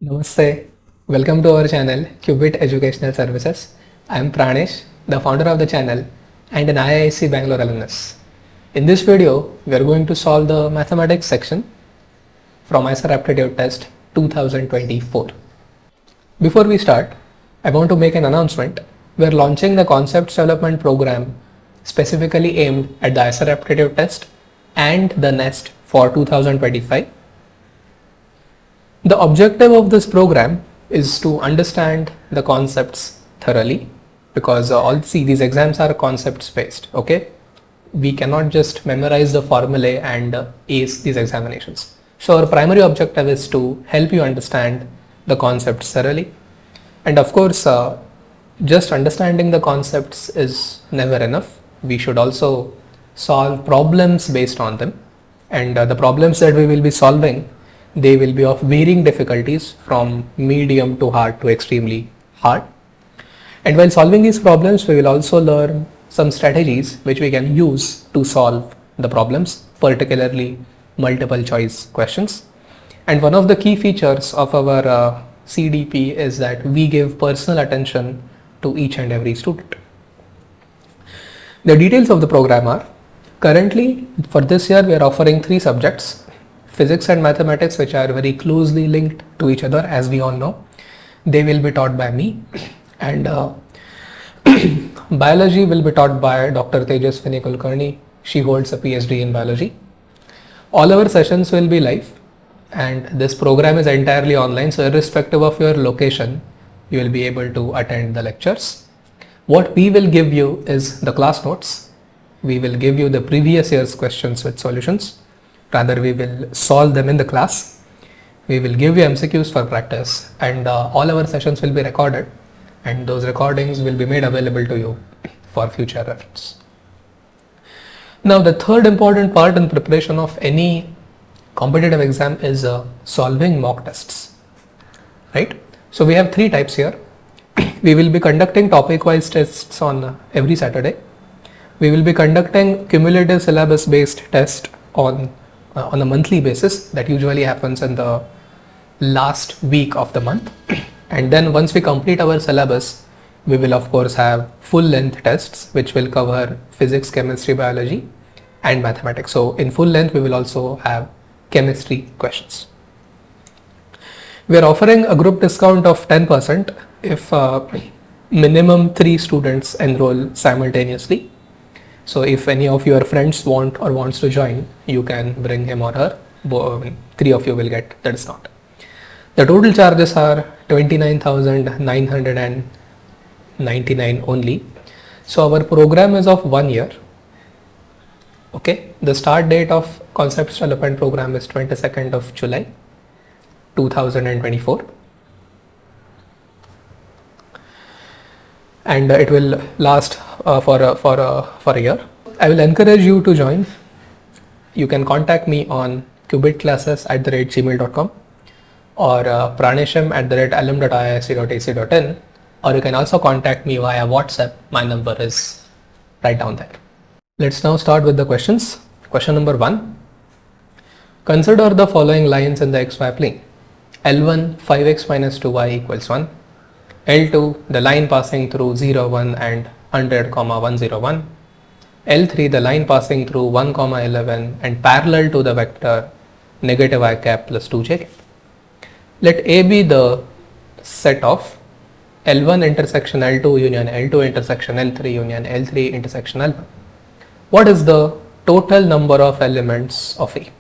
Namaste. Welcome to our channel Qubit Educational Services. I am Pranesh, the founder of the channel and an IISc Bangalore alumnus. In this video, we are going to solve the mathematics section from IISER Aptitude Test 2024. Before we start, I want to make an announcement. We are launching the concepts development program specifically aimed at the IISER Aptitude Test and the NEST for 2025. The objective of this program is to understand the concepts thoroughly because these exams are concepts based. Okay, we cannot just memorize the formulae and ace these examinations. So our primary objective is to help you understand the concepts thoroughly, and of course just understanding the concepts is never enough. We should also solve problems based on them, and the problems that we will be solving, they will be of varying difficulties from medium to hard to extremely hard. And while solving these problems, we will also learn some strategies which we can use to solve the problems, particularly multiple choice questions. And one of the key features of our CDP is that we give personal attention to each and every student. The details of the program are, currently for this year we are offering 3 subjects: physics and mathematics, which are very closely linked to each other, as we all know. They will be taught by me, and biology will be taught by Dr. Tejaswini Kulkarni. She holds a PhD in biology. All our sessions will be live, and this program is entirely online, so irrespective of your location, you will be able to attend the lectures. What we will give you is the class notes. We will give you the previous year's questions with solutions. Rather, we will solve them in the class. We will give you MCQs for practice, and all our sessions will be recorded, and those recordings will be made available to you for future reference. Now, the third important part in preparation of any competitive exam is solving mock tests, right? So we have 3 types here. We will be conducting topic-wise tests on every Saturday. We will be conducting cumulative syllabus-based test on a monthly basis. That usually happens in the last week of the month. And then once we complete our syllabus, we will of course have full length tests which will cover physics, chemistry, biology and mathematics. So in full length we will also have chemistry questions. We are offering a group discount of 10% if minimum 3 students enroll simultaneously. So if any of your friends wants to join, you can bring him or her. 3 of you will get the discount. The total charges are 29,999 only. So our program is of 1 year. Okay, the start date of concepts development program is 22nd of July 2024, and it will last for a year. I will encourage you to join. You can contact me on qubitclasses@gmail.com or praneshm@alum.iisc.ac.in, or you can also contact me via WhatsApp. My number is right down there. Let's now start with the questions. Question number 1. Consider the following lines in the xy plane. L1 5x minus 2y equals 1. L2 the line passing through 0, 1 and 100, 101. L3 the line passing through 1, 11 and parallel to the vector negative I cap plus 2j cap. Let A be the set of L1 intersection L2 union L2 intersection L3 union L3 intersection L1. What is the total number of elements of A?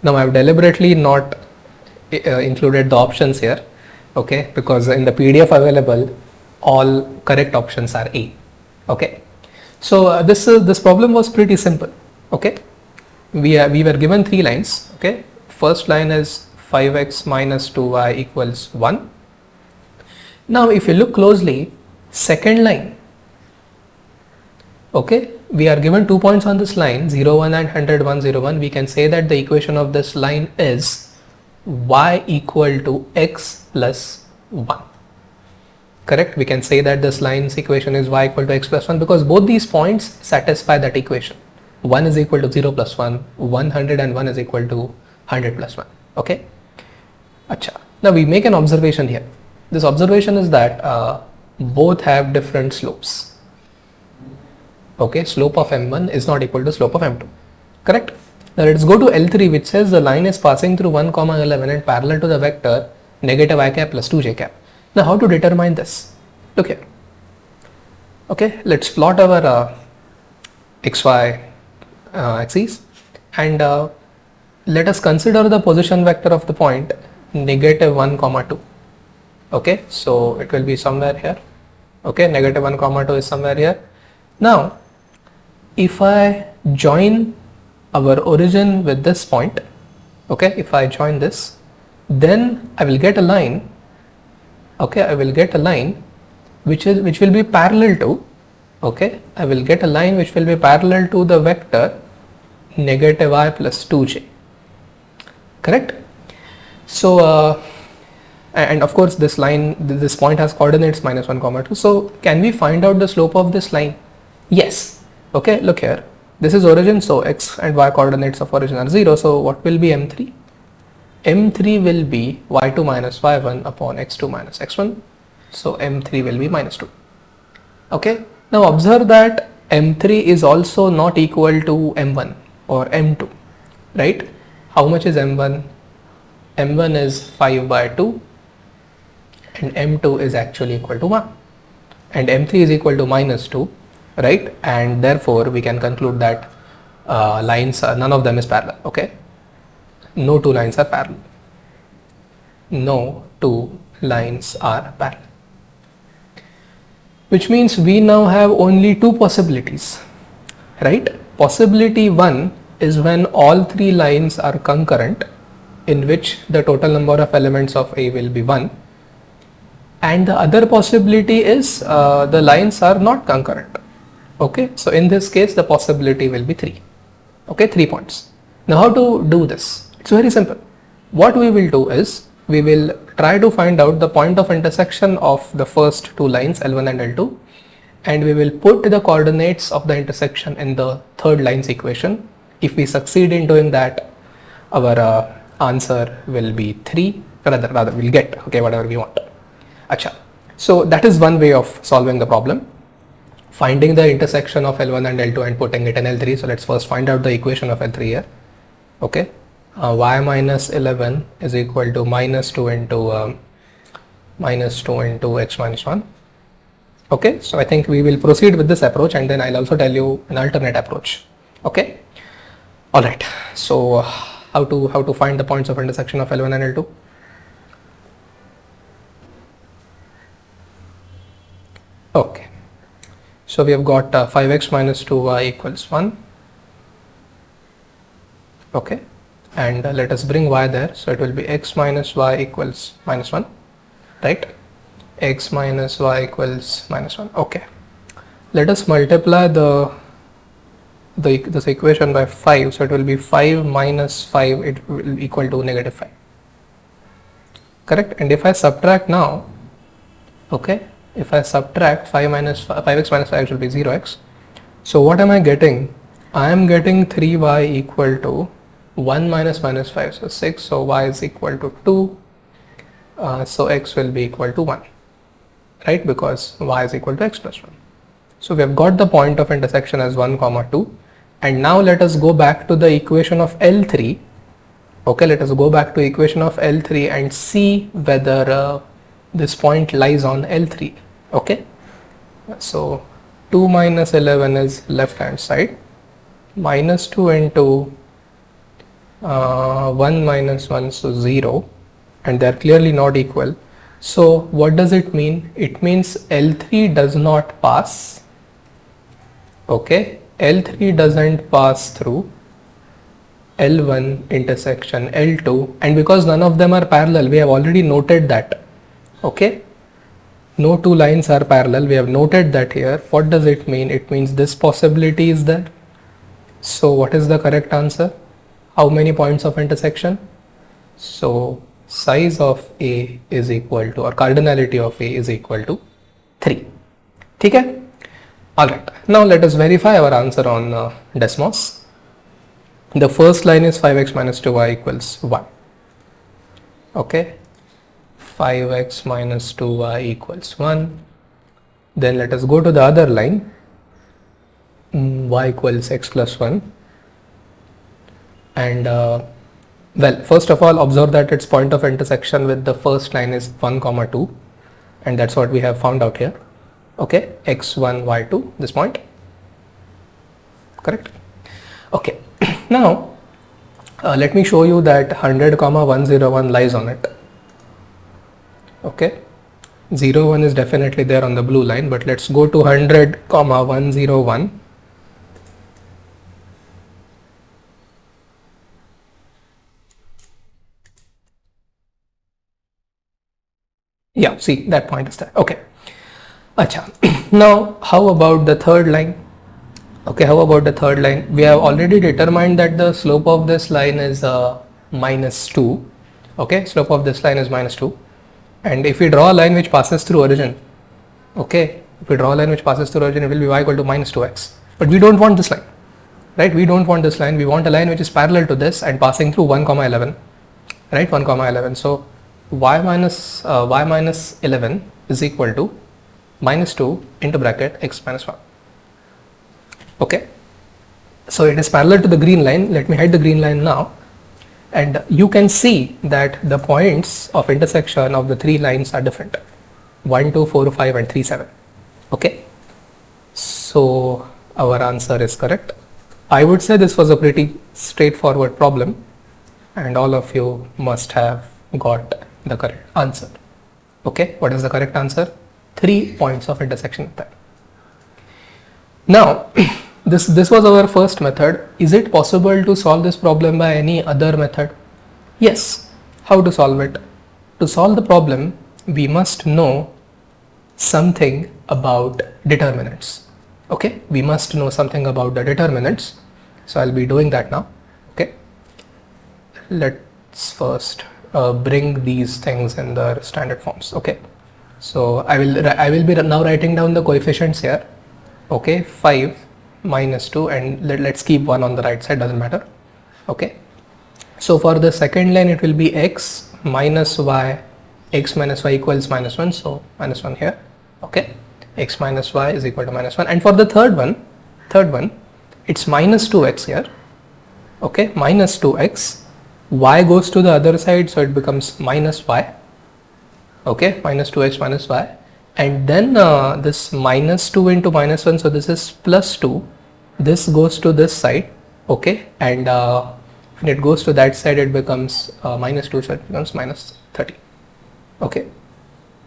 Now I have deliberately not included the options here, okay, because in the PDF available all correct options are A. Okay, so this problem was pretty simple. Okay, we were given 3 lines. Okay, first line is 5x minus 2y equals 1. Now if you look closely, second line, okay, we are given 2 points on this line, 0, 1 and 100, 101. We can say that the equation of this line is y equal to x plus 1. Correct? We can say that this line's equation is y equal to x plus 1 because both these points satisfy that equation. 1 is equal to 0 plus 1, 100 and 1 is equal to 100 plus 1. Okay. Acha. Now we make an observation here. This observation is that both have different slopes. Okay, slope of m1 is not equal to slope of m2. Correct? Now let's go to L3, which says the line is passing through 1, 11 and parallel to the vector negative I cap plus 2j cap. Now how to determine this? Look here. Okay, let's plot our xy axes and let us consider the position vector of the point negative 1, 2. Okay, so it will be somewhere here. Okay, negative 1, 2 is somewhere here. Now, if I join our origin with this point, okay, if I join this, then I will get a line. Okay, I will get a line which will be parallel to, okay, I will get a line which will be parallel to the vector negative I plus 2j. Correct? So and of course this line, this point has coordinates minus 1, 2. So can we find out the slope of this line? Yes. Okay, look here. This is origin, so x and y coordinates of origin are 0. So what will be m3? M3 will be y2 minus y1 upon x2 minus x1. So m3 will be minus 2. Okay. Now observe that m3 is also not equal to m1 or m2, right? How much is m1? m1 is 5 by 2 and m2 is actually equal to 1 and m3 is equal to minus 2, right? And therefore we can conclude that lines, none of them is parallel. Okay, no two lines are parallel. No two lines are parallel, which means we now have only two possibilities, right? Possibility 1 is when all three lines are concurrent, in which the total number of elements of A will be 1, and the other possibility is the lines are not concurrent. Okay, so in this case the possibility will be 3. Okay, 3 points. Now how to do this? It's very simple. What we will do is we will try to find out the point of intersection of the first two lines L1 and L2, and we will put the coordinates of the intersection in the third line's equation. If we succeed in doing that, our answer will be 3, rather we'll get, okay, whatever we want. Acha. So that is one way of solving the problem, finding the intersection of L1 and L2 and putting it in L3. So let's first find out the equation of L3 here. Okay, y minus 11 is equal to minus 2 into x minus 1. Okay, so I think we will proceed with this approach and then I'll also tell you an alternate approach. Okay, all right. So how to find the points of intersection of L1 and L2? Okay, so we have got 5x minus 2y equals 1. Okay, and let us bring y there, so it will be x minus y equals minus 1, right? X minus y equals minus 1. Okay, let us multiply this equation by 5, so it will be 5 minus 5, it will equal to negative 5. Correct? And if I subtract now, okay, if I subtract 5x minus 5, it will be 0x. So what am I getting? I am getting 3y equal to 1 minus 5, so 6. So y is equal to 2. So x will be equal to 1, right? Because y is equal to x plus 1. So we have got the point of intersection as 1, 2. And now let us go back to the equation of L3. Okay, let us go back to equation of L3 and see whether this point lies on L3. Okay, so 2 minus 11 is left hand side, minus 2 into 1 minus 1, so 0, and they are clearly not equal. So what does it mean? It means L3 does not pass. Okay, L3 doesn't pass through L1 intersection L2, and because none of them are parallel, we have already noted that. Okay, no two lines are parallel, we have noted that here. What does it mean? It means this possibility is there. So what is the correct answer? How many points of intersection? So size of A is equal to, or cardinality of A is equal to 3. Okay? Alright, now let us verify our answer on Desmos. The first line is 5x minus 2y equals 1. Okay, 5x minus 2y equals 1. Then let us go to the other line, y equals x plus 1. And well, first of all, observe that its point of intersection with the first line is 1 comma 2, and that's what we have found out here. Okay, x1 y2, this point, correct? Okay, now let me show you that 100 comma 101 lies on it. Okay, 01 is definitely there on the blue line, but let's go to 100 comma 101. Yeah, see, that point is there. Okay, acha. Now how about the third line? Okay, how about the third line? We have already determined that the slope of this line is minus 2. Okay, slope of this line is minus 2. And if we draw a line which passes through origin, okay, if we draw a line which passes through origin, it will be y equal to minus 2x. But we don't want this line, right? We don't want this line. We want a line which is parallel to this and passing through 1 comma 11, right? 1 comma 11. So y minus 11 is equal to minus 2 into bracket x minus 1. Okay, so it is parallel to the green line. Let me hide the green line now, and you can see that the points of intersection of the three lines are different: 1, 2, 4, 5 and 3, 7. Okay, so our answer is correct. I would say this was a pretty straightforward problem, and all of you must have got the correct answer. Okay, what is the correct answer? 3 points of intersection with that. Now this was our first method. Is it possible to solve this problem by any other method? Yes. How to solve it? To solve the problem, we must know something about determinants. Okay, we must know something about the determinants. So I'll be doing that now. Okay, let's first bring these things in their standard forms. Okay, so I will be now writing down the coefficients here. Okay, 5 minus 2, and let's keep 1 on the right side, doesn't matter. Okay, so for the second line it will be x minus y, x minus y equals minus 1, so minus 1 here. Okay, x minus y is equal to minus 1, and for the third one it's minus 2x here. Okay, minus 2x, y goes to the other side, so it becomes minus y. Okay, minus 2x minus y, and then this minus 2 into minus 1, so this is plus 2, this goes to this side. Okay, and when it goes to that side it becomes minus 2, so it becomes minus 30. Okay,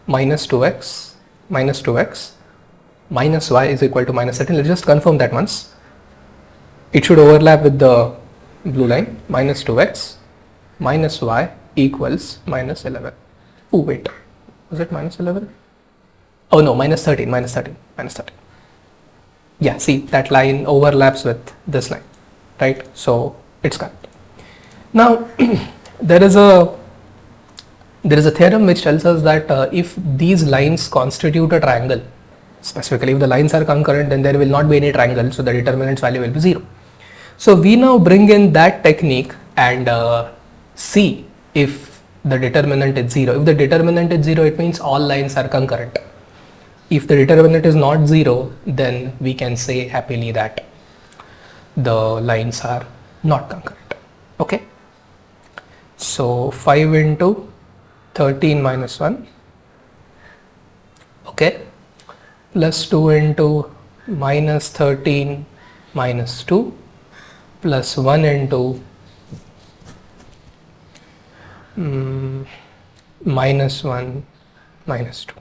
minus 2x minus y is equal to minus 30. Let's just confirm that once. It should overlap with the blue line. Minus 2x minus y equals minus 11. Oh wait, was it minus 11? Oh no, minus 13. Yeah, see, that line overlaps with this line, right? So it's correct. Now there is a theorem which tells us that if these lines constitute a triangle, specifically if the lines are concurrent, then there will not be any triangle, so the determinant's value will be 0. So we now bring in that technique and see if the determinant is 0. If the determinant is 0, it means all lines are concurrent. If the determinant is not 0, then we can say happily that the lines are not concurrent. Okay, so 5 into 13 minus 1, okay, plus 2 into minus 13 minus 2, plus 1 into minus 1 minus 2,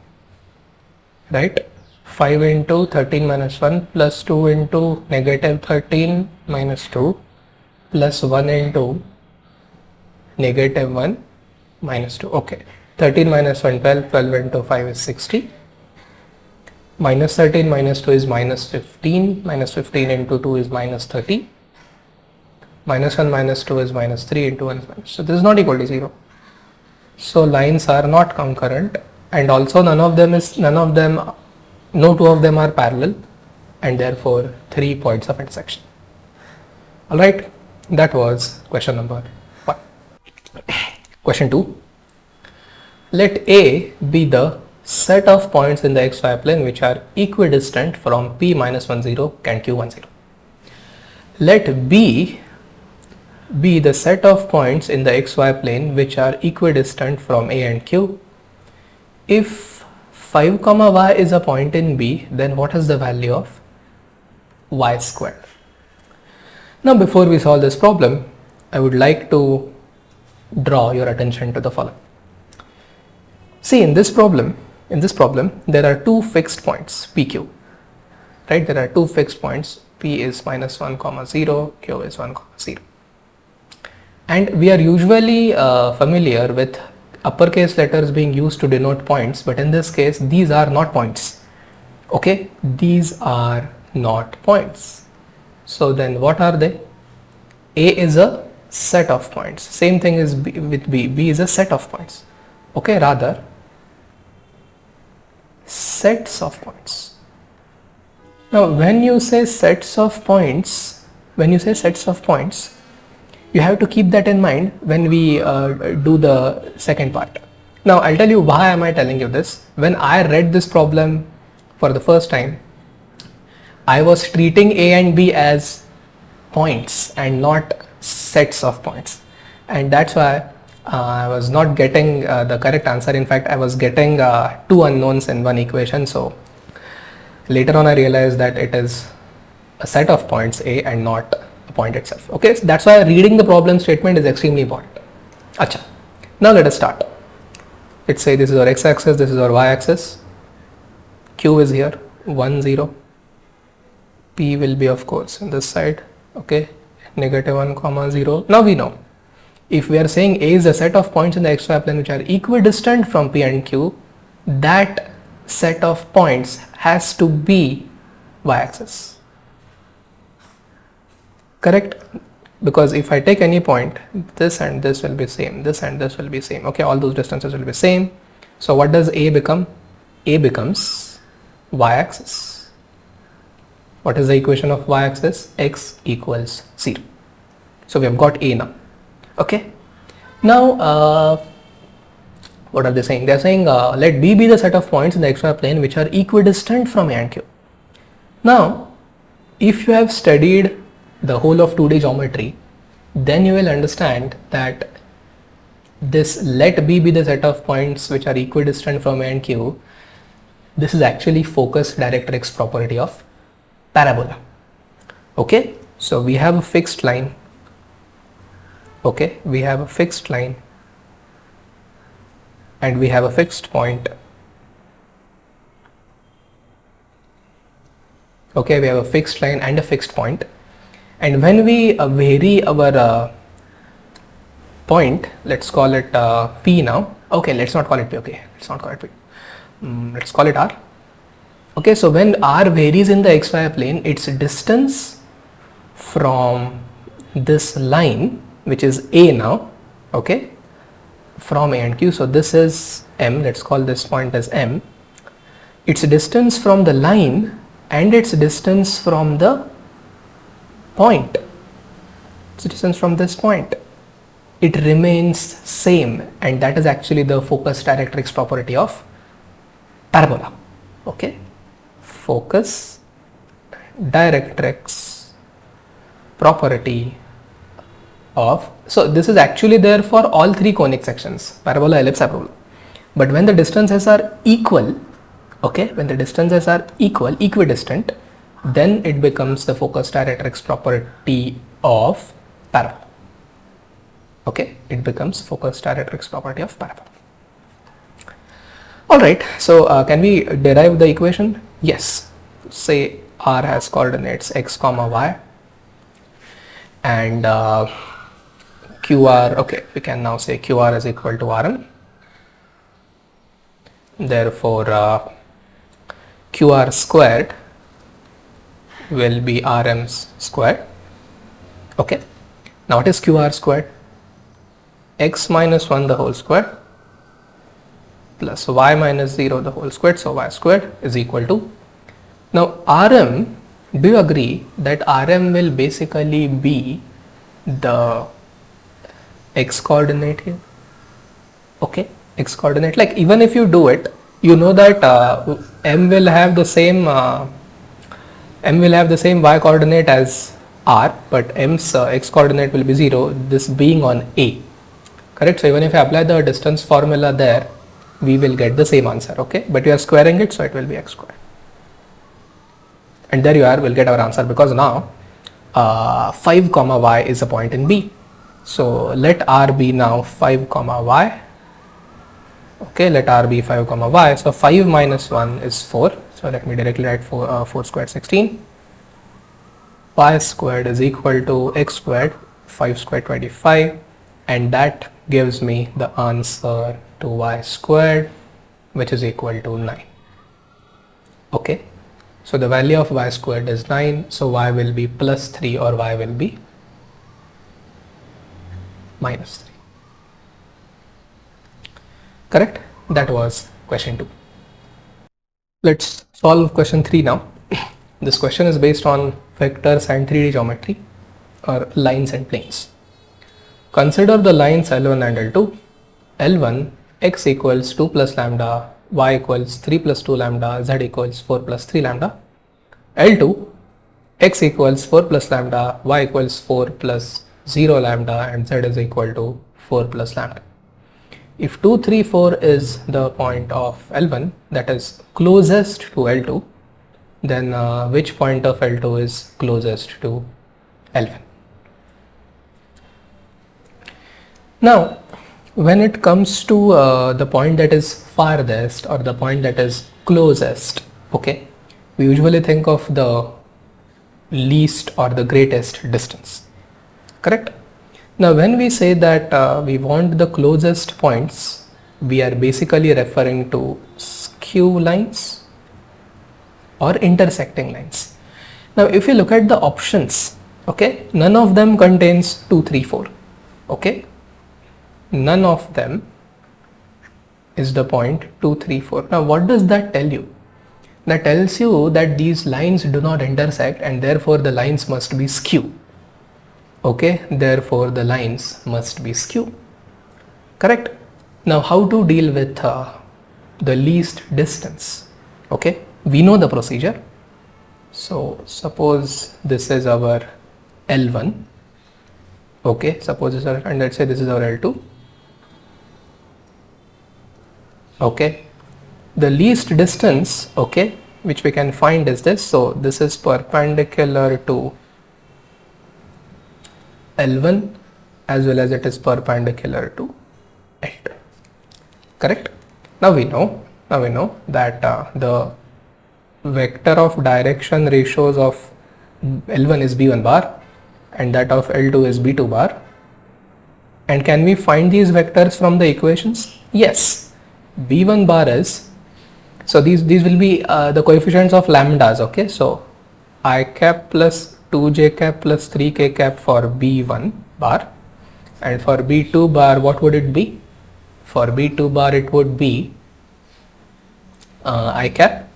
right? 5 into 13 minus 1 plus 2 into negative 13 minus 2 plus 1 into negative 1 minus 2. Okay, 13 minus 1 12, 12 into 5 is 60, minus 13 minus 2 is minus 15, minus 15 into 2 is minus 30, minus 1 minus 2 is minus 3 into 1 is minus. So this is not equal to 0. So lines are not concurrent, and also no two of them are parallel, and therefore 3 points of intersection. Alright, that was question number 1. Question 2. Let A be the set of points in the xy plane which are equidistant from P minus 10 and Q10. Let B be the set of points in the xy plane which are equidistant from A and Q. If 5 comma y is a point in B, then what is the value of y squared? Now before we solve this problem, I would like to draw your attention to the following. See, in this problem there are two fixed points PQ, right? There are two fixed points, P is minus 1 comma 0, Q is 1 comma 0, and we are usually familiar with uppercase letters being used to denote points, but in this case these are not points. Okay, these are not points. So then what are they? A is a set of points. Same thing is with B. B is a set of points. Okay, rather sets of points. Now when you say sets of points, you have to keep that in mind when we do the second part. Now I'll tell you why am I telling you this. When I read this problem for the first time, I was treating A and B as points and not sets of points, and that's why I was not getting the correct answer. In fact, I was getting two unknowns in one equation. So later on I realized that it is a set of points A and not a point itself. Okay, so that's why reading the problem statement is extremely important. Acha, now let us start. Let's say this is our x-axis, this is our y-axis. Q is here, 1 0. P will be of course in this side. Okay, negative 1 comma 0. Now we know, if we are saying A is a set of points in the xy plane which are equidistant from P and Q, that set of points has to be y-axis. Correct? Because if I take any point, this and this will be same, this and this will be same. Okay, all those distances will be same. So what does A become? A becomes y-axis. What is the equation of y-axis? X equals 0. So we have got A now. Okay. Now what are they saying? They are saying let B be the set of points in the xy plane which are equidistant from A and Q. Now if you have studied the whole of 2D geometry, then you will understand that this let B be the set of points which are equidistant from A and Q, this is actually focus directrix property of parabola. Okay, so we have a fixed line. Okay, we have a fixed line and we have a fixed point. Okay, we have a fixed line and a fixed point, and when we vary our point, let's call it P now. Okay, let's not call it P. Okay, let's not call it P. Let's call it R. Okay, so when R varies in the xy plane, its distance from this line, which is A now, okay, from A and Q, so this is M, let's call this point as M, its distance from the line and its distance from the point, its distance from this point, it remains same, and that is actually the focus directrix property of parabola. Okay, focus directrix property of, so this is actually there for all three conic sections, parabola, ellipse, hyperbola, but when the distances are equal, okay, when the distances are equidistant, then it becomes the focus directrix property of parabola. Okay, it becomes focus directrix property of parabola. Alright, so can we derive the equation? Yes. Say R has coordinates x comma y and QR, okay, we can now say QR is equal to Rm. Therefore QR squared will be Rm squared. Okay, now what is QR squared? X minus 1 the whole square plus y minus 0 the whole squared, so y squared is equal to, now Rm, do you agree that Rm will basically be the x coordinate here? Okay, x coordinate, like even if you do it, you know that m will have the same y coordinate as r, but m's x coordinate will be 0, this being on a, correct? So even if I apply the distance formula there, we will get the same answer, okay? But we are squaring it, so it will be x squared, and there you are, we'll get our answer, because now 5 comma y is a point in B. So let r be now 5 comma y. Okay, let r be 5 comma y. So 5 minus 1 is 4. So let me directly write 4 squared 16. Y squared is equal to x squared, 5 squared 25, and that gives me the answer to y squared, which is equal to 9. Okay. So the value of y squared is 9, so y will be plus 3 or y will be minus 3. Correct? That was question 2. Let's solve question 3 now. This question is based on vectors and 3D geometry, or lines and planes. Consider the lines L1 and L2. L1, x equals 2 plus lambda, y equals 3 plus 2 lambda, z equals 4 plus 3 lambda. L2, x equals 4 plus lambda, y equals 4 plus 0 lambda, and z is equal to 4 plus lambda. If 2, 3, 4 is the point of L1, that is closest to L2, then which point of L2 is closest to L1? Now, when it comes to the point that is farthest or the point that is closest, okay, we usually think of the least or the greatest distance, correct? Now when we say that we want the closest points, we are basically referring to skew lines or intersecting lines. Now if you look at the options, okay, none of them contains 2, 3, 4, okay, none of them is the point 2, 3, 4. Now what does that tell you? That tells you that these lines do not intersect, and therefore the lines must be skew. Okay, therefore the lines must be skew. Correct? Now how to deal with the least distance? Okay, we know the procedure. So suppose this is our L1. Okay, suppose this is our, and let's say this is our L2. Okay, the least distance, okay, which we can find is this. So this is perpendicular to L1 as well as it is perpendicular to L2. Correct? Now we know that the vector of direction ratios of L1 is b1 bar and that of L2 is b2 bar. And can we find these vectors from the equations? Yes. b1 bar is, so these will be the coefficients of lambdas, okay? So I cap plus 2j cap plus 3k cap for b1 bar, and for b2 bar what would it be? For b2 bar it would be I cap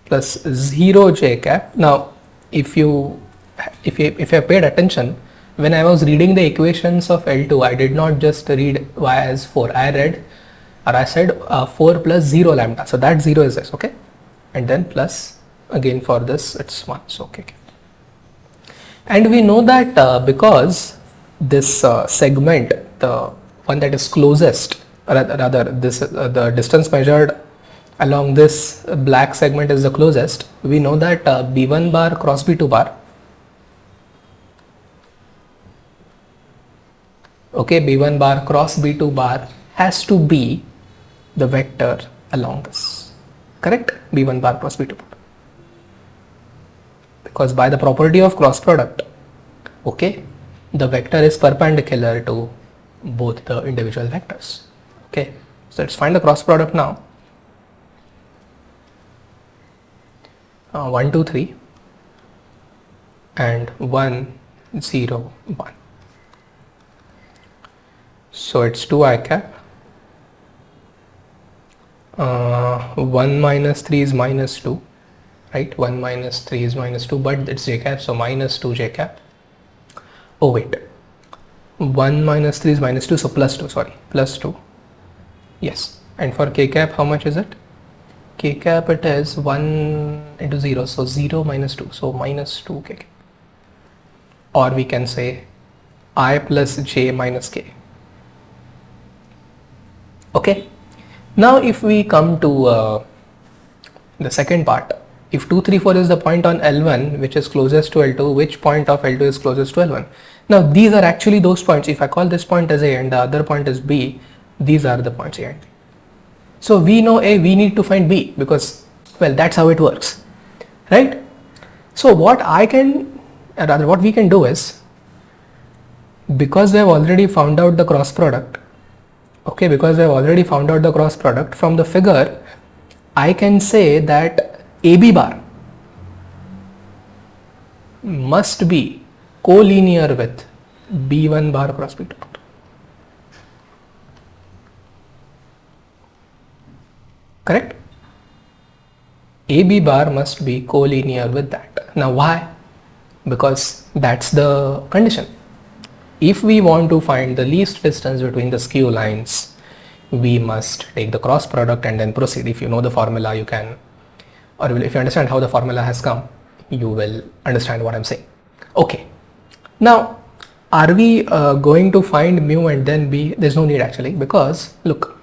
plus 0j cap. Now if you have paid attention, when I was reading the equations of L2, I did not just read y as 4, I said 4 plus 0 lambda, so that 0 is this, okay, and then plus again for this it's 1, so okay. And we know that because this segment, the one that is closest, rather this the distance measured along this black segment is the closest, we know that b1 bar cross b2 bar, okay, b1 bar cross b2 bar has to be the vector along this, correct? b1 bar cross b2 bar, because by the property of cross product, okay, the vector is perpendicular to both the individual vectors. Okay, so let's find the cross product now. 1, 2, 3 and 1, 0, 1. So it's 2I cap. 1 minus 3 is minus 2, right? 1 minus 3 is minus 2, but it's j cap, so minus 2 j cap. Oh wait, 1 minus 3 is minus 2, so plus 2, sorry, plus 2, Yes. And for k cap, how much is it? K cap, it is 1 into 0, so 0 minus 2, so minus 2 k cap. Or we can say I plus j minus k. Okay. Now if we come to the second part, if 2, 3, 4 is the point on L1 which is closest to L2, which point of L2 is closest to L1? Now these are actually those points. If I call this point as A and the other point is B, these are the points A and B. So we know A, we need to find B because, well, that's how it works, right? So what we can do is, because we have already found out the cross product, okay, because we have already found out the cross product from the figure, I can say that AB bar must be collinear with B1 bar cross B2 bar. Correct? AB bar must be collinear with that. Now why? Because that's the condition. If we want to find the least distance between the skew lines, we must take the cross product and then proceed. If you know the formula, you can, or if you understand how the formula has come, you will understand what I'm saying. Okay. Now, are we going to find mu and then B? There's no need actually, because look,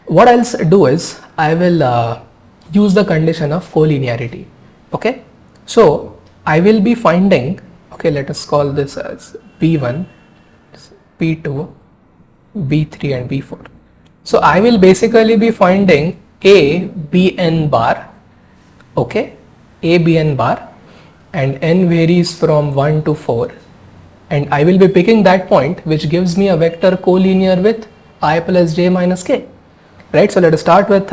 what I'll do is I will use the condition of collinearity. Okay. So I will be finding, okay, let us call this as B1, B2, B3 and B4. So I will basically be finding A, B, N bar, okay, A, B, N bar, and N varies from 1 to 4, and I will be picking that point which gives me a vector collinear with I plus j minus k, right? So let us start with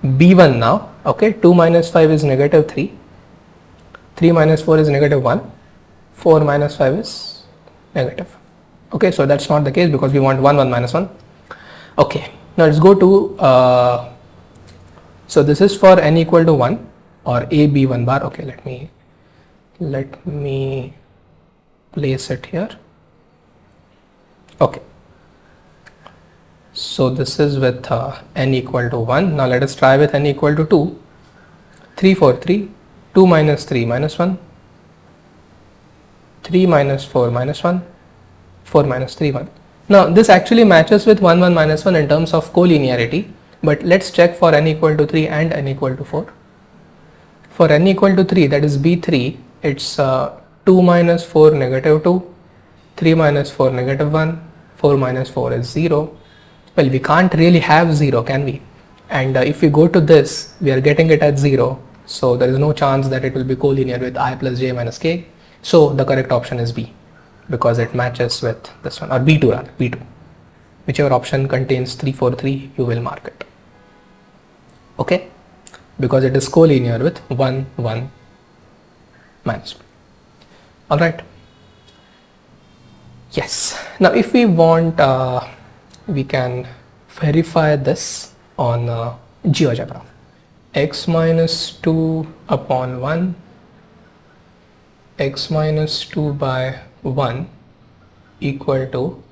B1 now, okay, 2 minus 5 is negative 3, 3 minus 4 is negative 1, 4 minus 5 is negative. Okay, so that's not the case because we want 1, 1 minus 1. Okay, now let's go to, so this is for n equal to 1 or A, B1 bar. Okay, let me place it here. Okay, so this is with n equal to 1. Now let us try with n equal to 2. 3, 4, 3, 2 minus 3 minus 1, 3 minus 4 minus 1, 4 minus 3, 1. Now this actually matches with 1, 1 minus 1 in terms of collinearity, but let's check for n equal to 3 and n equal to 4. For n equal to 3, that is B3, it's 2 minus 4 negative 2, 3 minus 4 negative 1, 4 minus 4 is 0. Well, we can't really have 0, can we? And if we go to this, we are getting it at 0. So there is no chance that it will be collinear with I plus j minus k. So the correct option is B, because it matches with this one, or B2 rather, B2. Whichever option contains 3, 4, 3, you will mark it. Okay, because it is collinear with 1, 1 minus 2. Alright. Yes. Now if we want, we can verify this on GeoGebra. X minus 2 upon 1, x minus 2 by 1 equal to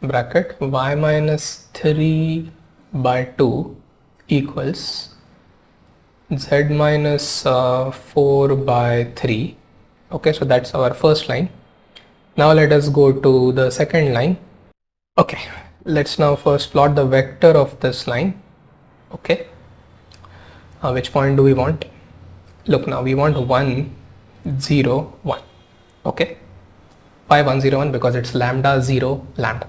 bracket y minus 3 by 2 equals z minus 4 by 3. Okay, so that's our first line. Now let us go to the second line. Okay, let's now first plot the vector of this line. Okay, which point do we want? Look, now we want 1, 0, 1. Okay, why 1, 0, 1? Because it's lambda 0 lambda.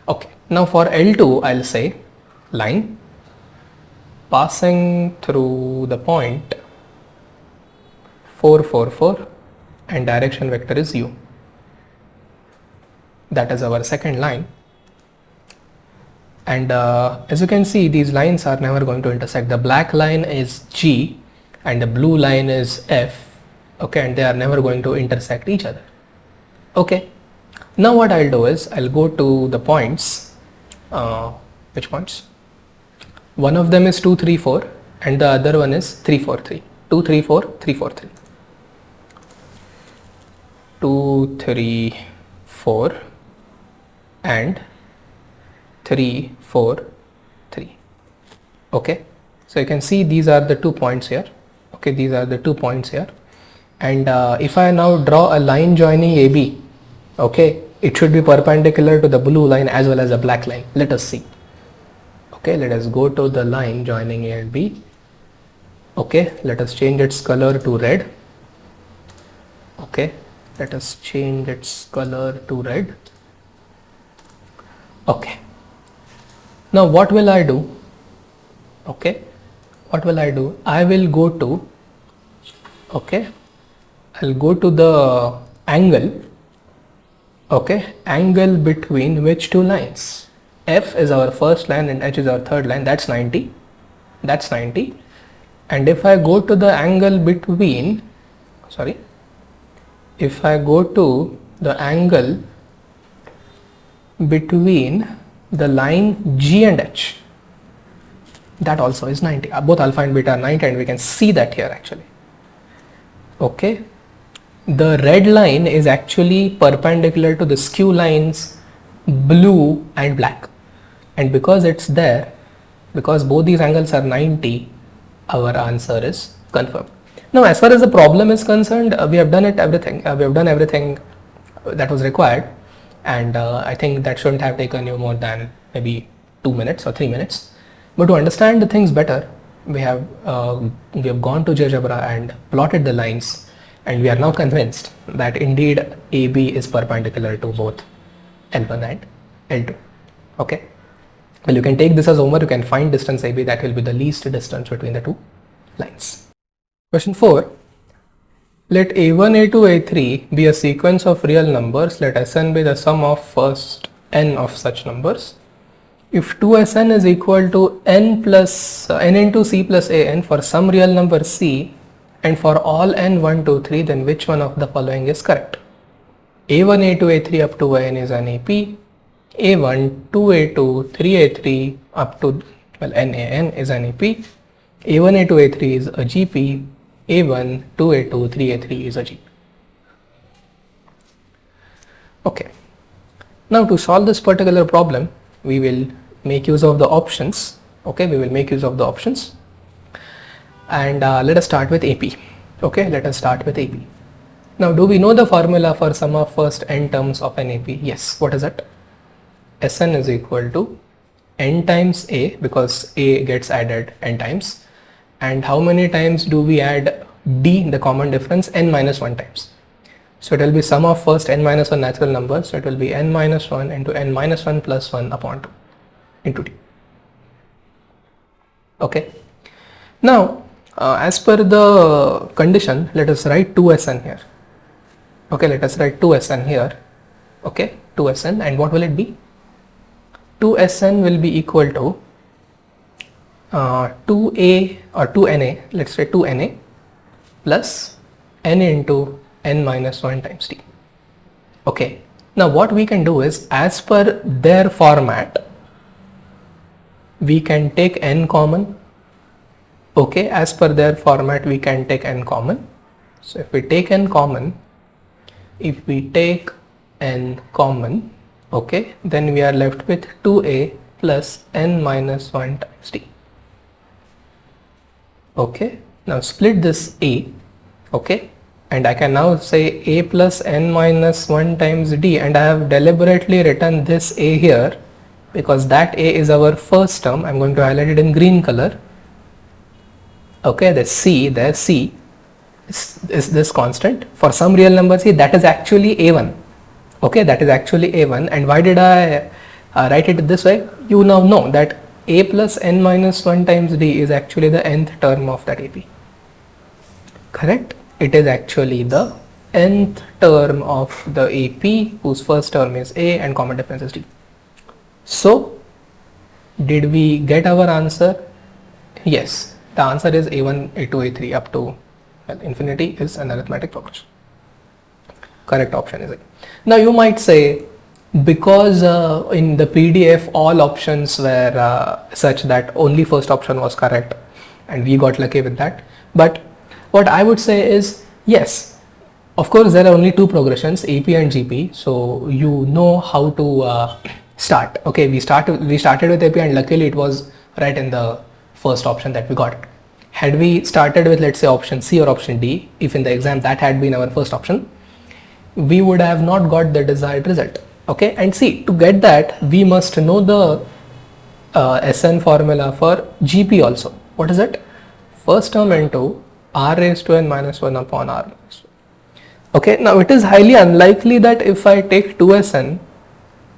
Okay, now for L2 I'll say line passing through the point 4, 4, 4 and direction vector is u. That is our second line. And as you can see, these lines are never going to intersect. The black line is G and the blue line is F. Okay, and they are never going to intersect each other. Okay, now what I'll do is I'll go to the points. Which points? One of them is 2, 3, 4 and the other one is 3, 4, 3. 2, 3, 4, 3, 4, 3. 2, 3, 4 and 3, 4, 3. Okay, so you can see these are the 2 points here. Okay, these are the 2 points here, and if I now draw a line joining AB, okay, it should be perpendicular to the blue line as well as the black line. Let us see. Okay, let us go to the line joining A and B. Okay, let us change its color to red. Okay, let us change its color to red. Okay, now what will I do? Okay, what will I do? I will go to, okay, I'll go to the angle, okay, angle between which 2 lines? F is our first line and H is our third line. That's 90. That's 90. And if I go to the angle between, sorry, if I go to the angle between the line G and H, that also is 90. Both alpha and beta are 90, and we can see that here actually. Okay, the red line is actually perpendicular to the skew lines blue and black, and because it's there, because both these angles are 90, our answer is confirmed. Now as far as the problem is concerned, we have done everything that was required, and I think that shouldn't have taken you more than maybe 2 minutes or 3 minutes. But to understand the things better, we have gone to GeoGebra and plotted the lines, and we are now convinced that indeed AB is perpendicular to both L1 and L2. Okay, well, you can take this as homework. You can find distance AB, that will be the least distance between the 2 lines. Question 4. Let A1, A2, A3 be a sequence of real numbers. Let Sn be the sum of first n of such numbers. If 2Sn is equal to n into C plus An for some real number C, and for all n 1, 2, 3, then which one of the following is correct? A1, A2, A3 up to n is an AP. A1, 2A2, 3A3 up to, well, NAN is an AP. A1, A2, A3 is a GP. A1, 2A2, 3A3 is a GP. Okay. Now to solve this particular problem, we will make use of the options. Okay, we will make use of the options, and let us start with AP. Okay, let us start with AP. Now, do we know the formula for sum of first n terms of an AP? Yes. What is it? Sn is equal to n times A, because A gets added n times, and how many times do we add D, the common difference? N minus 1 times. So it will be sum of first n minus 1 natural numbers, so it will be n minus 1 into n minus 1 plus 1 upon 2 into D. Okay. Now, as per the condition, let us write 2Sn here. Okay, let us write 2Sn here. Okay, 2Sn, and what will it be? 2Sn will be equal to 2A or 2Na, let's say 2Na plus n into n minus 1 times D. Okay, now what we can do is, as per their format, we can take n common. Okay, as per their format, we can take n common. So if we take n common, okay, then we are left with 2A plus n minus 1 times D. Okay, now split this A, okay, and I can now say A plus n minus 1 times D, and I have deliberately written this A here because that A is our first term. I'm going to highlight it in green color. Okay, the C, there C is this constant. For some real number C, that is actually A1. Okay, that is actually A1. And why did I write it this way? You now know that A plus n minus 1 times D is actually the nth term of that AP. Correct? It is actually the nth term of the AP, whose first term is A and common difference is D. So, did we get our answer? Yes, the answer is A1, A2, A3 up to, well, infinity is an arithmetic progression. Correct option is it. Now you might say, because in the PDF all options were such that only first option was correct and we got lucky with that. But what I would say is, yes, Of course, there are only two progressions, AP and GP. So you know how to start. Okay, we started with AP, and luckily it was right in the first option that we got. Had we started with, let's say, option C or option D, if in the exam that had been our first option, we would have not got the desired result. Okay, and see, to get that, we must know the SN formula for GP also. What is it? First term into r raised to n minus 1 upon r minus 1. Okay, now it is highly unlikely that if I take 2SN,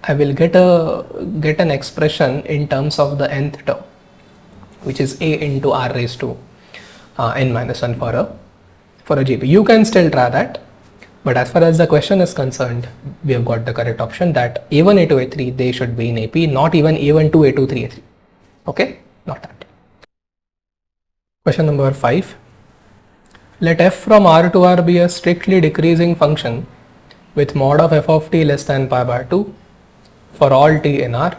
I will get an expression in terms of the nth term, which is a into r raised to n minus 1 for a GP. You can still try that, but as far as the question is concerned, we have got the correct option that A1, A2, A3, they should be in AP, not even A1, 2, A2, 3, A3. Okay, not that. Question number 5. Let f from r to r be a strictly decreasing function with mod of f of t less than pi by 2 for all t in r.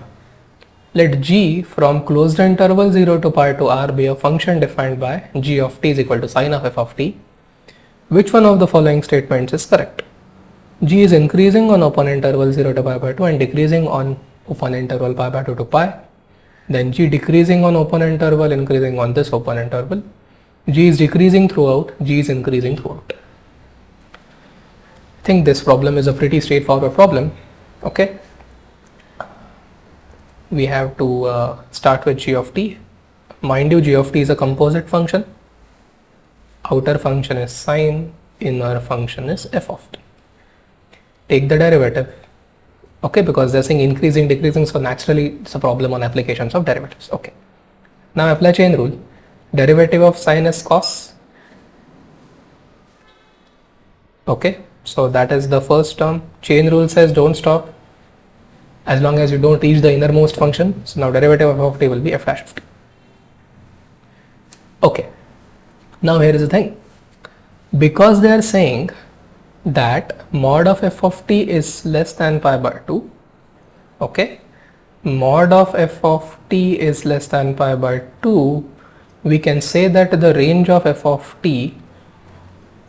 Let g from closed interval 0 to pi to r be a function defined by g of t is equal to sine of f of t. Which one of the following statements is correct? G is increasing on open interval 0 to pi by 2 and decreasing on open interval pi by 2 to pi. Then G decreasing on open interval, increasing on this open interval. G is decreasing throughout, G is increasing throughout. I think this problem is a pretty straightforward problem. Okay. We have to start with G of t. Mind you, G of t is a composite function. Outer function is sine, inner function is f of t. Take the derivative. Okay, because they're saying increasing, decreasing, so naturally it's a problem on applications of derivatives. Okay. Now apply chain rule. Derivative of sine is cos. Okay, so that is the first term. Chain rule says don't stop as long as you don't reach the innermost function. So now derivative of f of t will be f dash of t. Okay. Now here is the thing. Because they are saying that mod of f of t is less than pi by 2. Okay. Mod of f of t is less than pi by 2. We can say that the range of f of t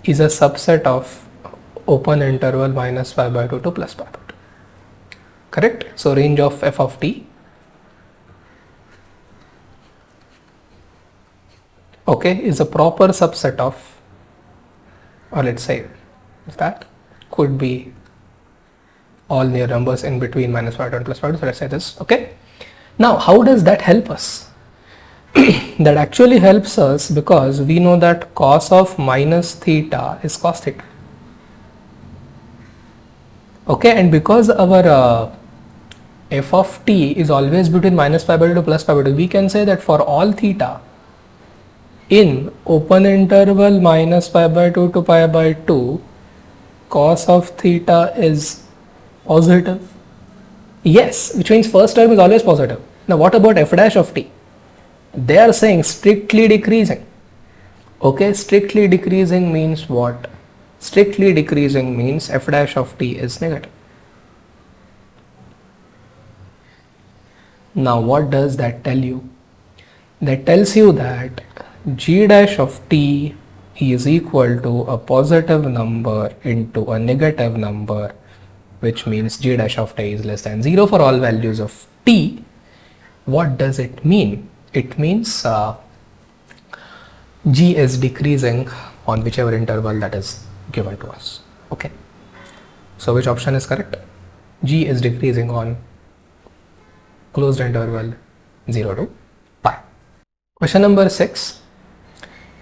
is a subset of open interval minus pi by 2 to plus pi by 2. Correct? So range of f of t, okay, is a proper subset of, or let's say that could be all near numbers in between minus pi by 2 and plus pi by 2. So let's say this. Okay. Now how does that help us? That actually helps us because we know that cos of minus theta is cos theta. Okay, and because our f of t is always between minus pi by 2 to plus pi by 2, we can say that for all theta in open interval minus pi by 2 to pi by 2, cos of theta is positive. Yes, which means first term is always positive. Now what about f dash of t? They are saying strictly decreasing. Okay, strictly decreasing means what? Strictly decreasing means f dash of t is negative. Now what does that tell you? That tells you that g dash of t is equal to a positive number into a negative number, which means g dash of t is less than 0 for all values of t. What does it mean? It means g is decreasing on whichever interval that is given to us. Okay. So which option is correct? G is decreasing on closed interval 0 to pi. Question number 6.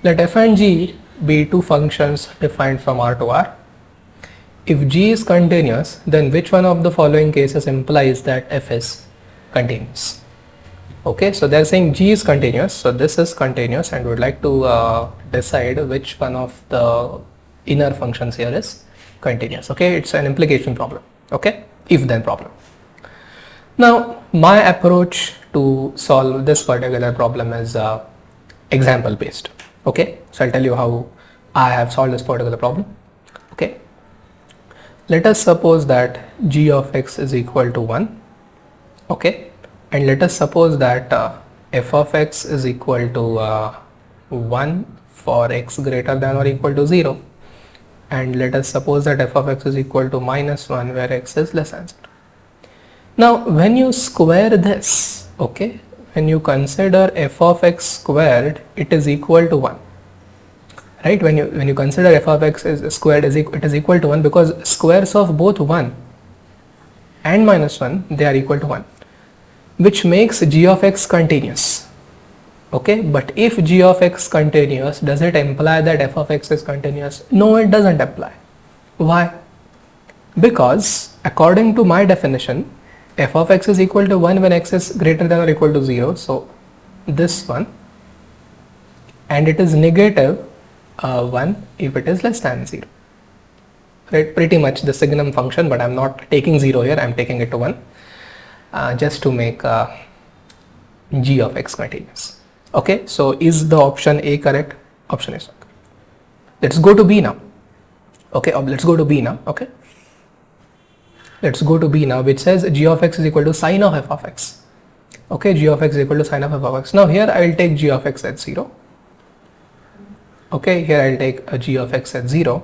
Let f and g be two functions defined from R to R. If g is continuous, then which one of the following cases implies that f is continuous? Okay, so they're saying g is continuous, so this is continuous, and would like to decide which one of the inner functions here is continuous. Okay, it's an implication problem. Okay, if then problem. Now my approach to solve this particular problem is example based. Okay, so I'll tell you how I have solved this particular problem. Okay, let us suppose that g of x is equal to 1. Okay, and let us suppose that f of x is equal to 1 for x greater than or equal to 0. and let us suppose that f of x is equal to -1 where x is less than 0. Now when you square this, okay, when you consider f of x squared, it is equal to 1, right? When you consider f of x is squared, it is equal to 1 because squares of both 1 and -1, they are equal to 1, which makes g of x continuous. Okay, but if g of x continuous, does it imply that f of x is continuous? No, it doesn't imply. Why? Because according to my definition, f of x is equal to 1 when x is greater than or equal to 0, so this one, and it is negative 1 if it is less than 0, right? Pretty much the signum function, but I'm not taking 0 here, I'm taking it to 1 just to make g of x continuous. Okay, so is the option A correct? Option is not correct. Let's go to B now. Okay, let's go to B now. Okay, let's go to B now, which says g of x is equal to sine of f of x. Okay, g of x is equal to sine of f of x. Now here I will take g of x at 0. Okay, here I will take a g of x at 0,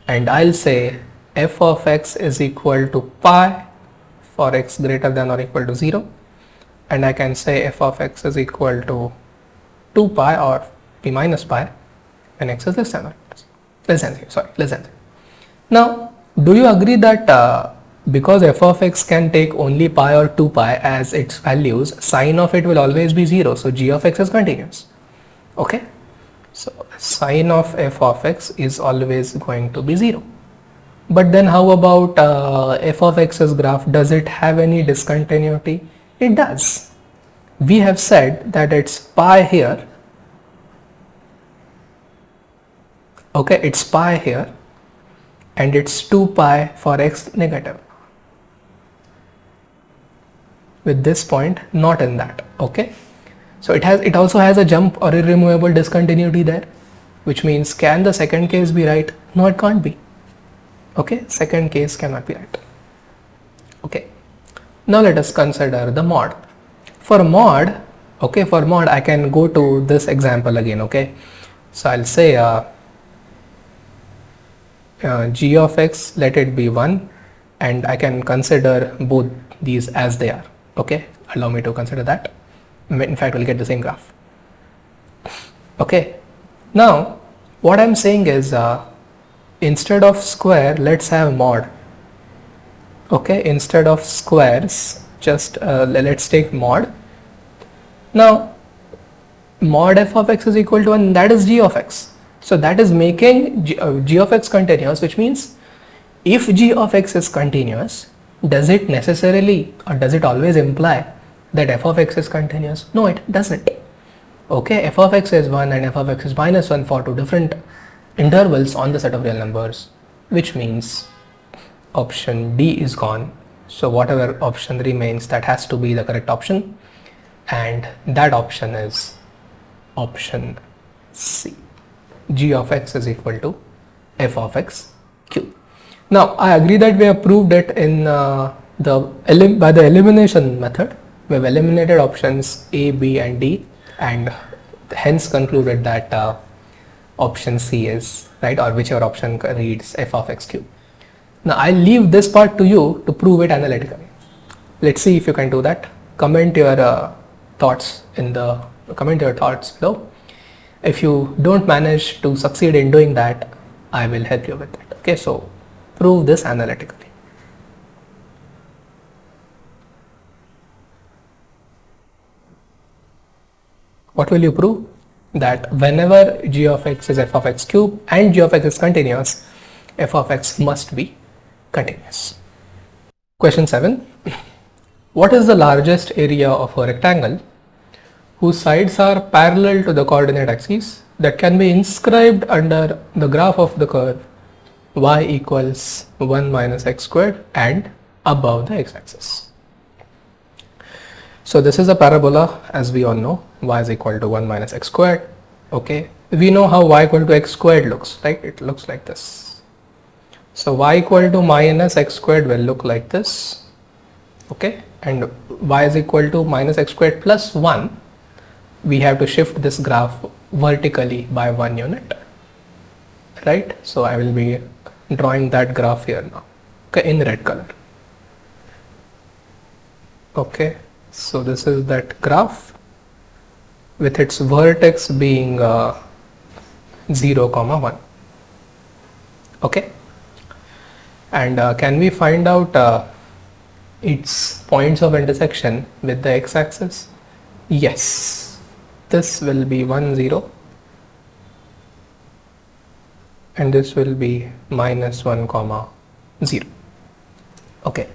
and I'll say f of x is equal to pi for x greater than or equal to 0, and I can say f of x is equal to 2 pi or p minus pi when x is less than 0. Now, do you agree that because f of x can take only pi or 2 pi as its values, sine of it will always be 0, so g of x is continuous. Okay, so sine of f of x is always going to be 0. But then how about f of x's graph? Does it have any discontinuity? It does. We have said that it's pi here, okay, it's pi here, and it's 2 pi for x negative, with this point not in that. Okay, so it also has a jump or irremovable discontinuity there, which means can the second case be right? No, it can't be. Okay, second case cannot be right. Okay, now let us consider the mod. For mod, okay, for mod I can go to this example again. Okay, so I'll say g of x, let it be 1, and I can consider both these as they are. Okay, allow me to consider that. In fact, we'll get the same graph. Okay, now what I'm saying is instead of square, let's have mod. Okay, instead of squares, just let's take mod. Now mod f of x is equal to 1, that is g of x. So that is making g of x continuous, which means if g of x is continuous, does it necessarily or does it always imply that f of x is continuous? No, it doesn't. Okay, f of x is 1 and f of x is -1 for two different intervals on the set of real numbers, which means option D is gone. So whatever option remains, that has to be the correct option, and that option is option C. G of x is equal to f of x cube. Now I agree that we have proved it in by the elimination method. We have eliminated options A, B and D, and hence concluded that option C is right, or whichever option reads f of x cube. Now I'll leave this part to you to prove it analytically. Let's see if you can do that. Comment your thoughts below. If you don't manage to succeed in doing that, I will help you with that. Okay, so prove this analytically. What will you prove? That whenever g of x is f of x cube and g of x is continuous, f of x must be continuous. Question 7. What is the largest area of a rectangle whose sides are parallel to the coordinate axes that can be inscribed under the graph of the curve y equals 1 minus x squared and above the x-axis? So this is a parabola, as we all know, y is equal to 1 minus x squared. Okay, we know how y equal to x squared looks, right? It looks like this. So y equal to minus x squared will look like this. Okay, and y is equal to minus x squared plus 1. We have to shift this graph vertically by 1 unit, right? So I will be drawing that graph here now, okay, in red color. Okay, so this is that graph with its vertex being 0, 1. Okay, and can we find out its points of intersection with the x-axis? Yes, this will be 1, 0, and this will be -1, 0. Okay.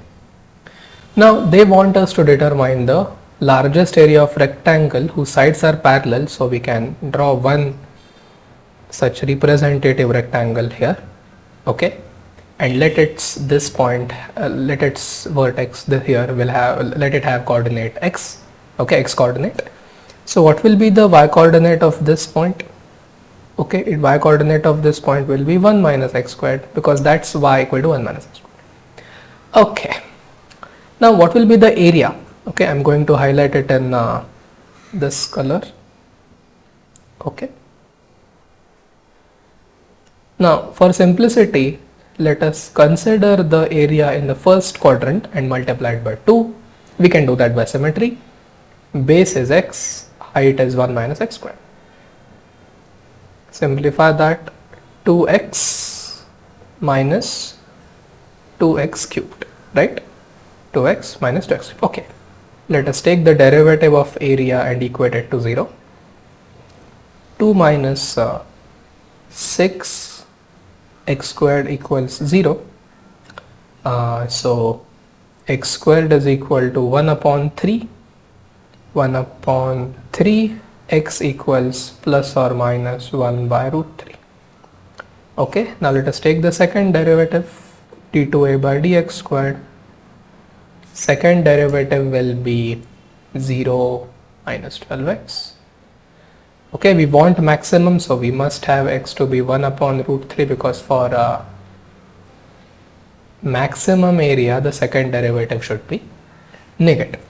Now they want us to determine the largest area of rectangle whose sides are parallel, so we can draw one such representative rectangle here. Okay, and let its this point let its vertex here will have, let it have coordinate x. Okay, x coordinate. So what will be the y coordinate of this point? Okay, y coordinate of this point will be 1 minus x squared, because that's y equal to 1 minus x squared. Okay, now what will be the area? Okay, I'm going to highlight it in this color. Okay, now for simplicity, let us consider the area in the first quadrant and multiply it by 2. We can do that by symmetry. Base is x, height is 1 minus x squared. Simplify that, 2x minus 2x cubed, right? 2x minus 2x. Okay, let us take the derivative of area and equate it to 0. 2 minus 6 x squared equals 0. So x squared is equal to 1 upon 3. 1 upon 3, x equals plus or minus 1 by root 3. Okay, now let us take the second derivative, d2a by dx squared. Second derivative will be 0 minus 12x. Okay, we want maximum, so we must have x to be 1 upon root 3, because for maximum area the second derivative should be negative.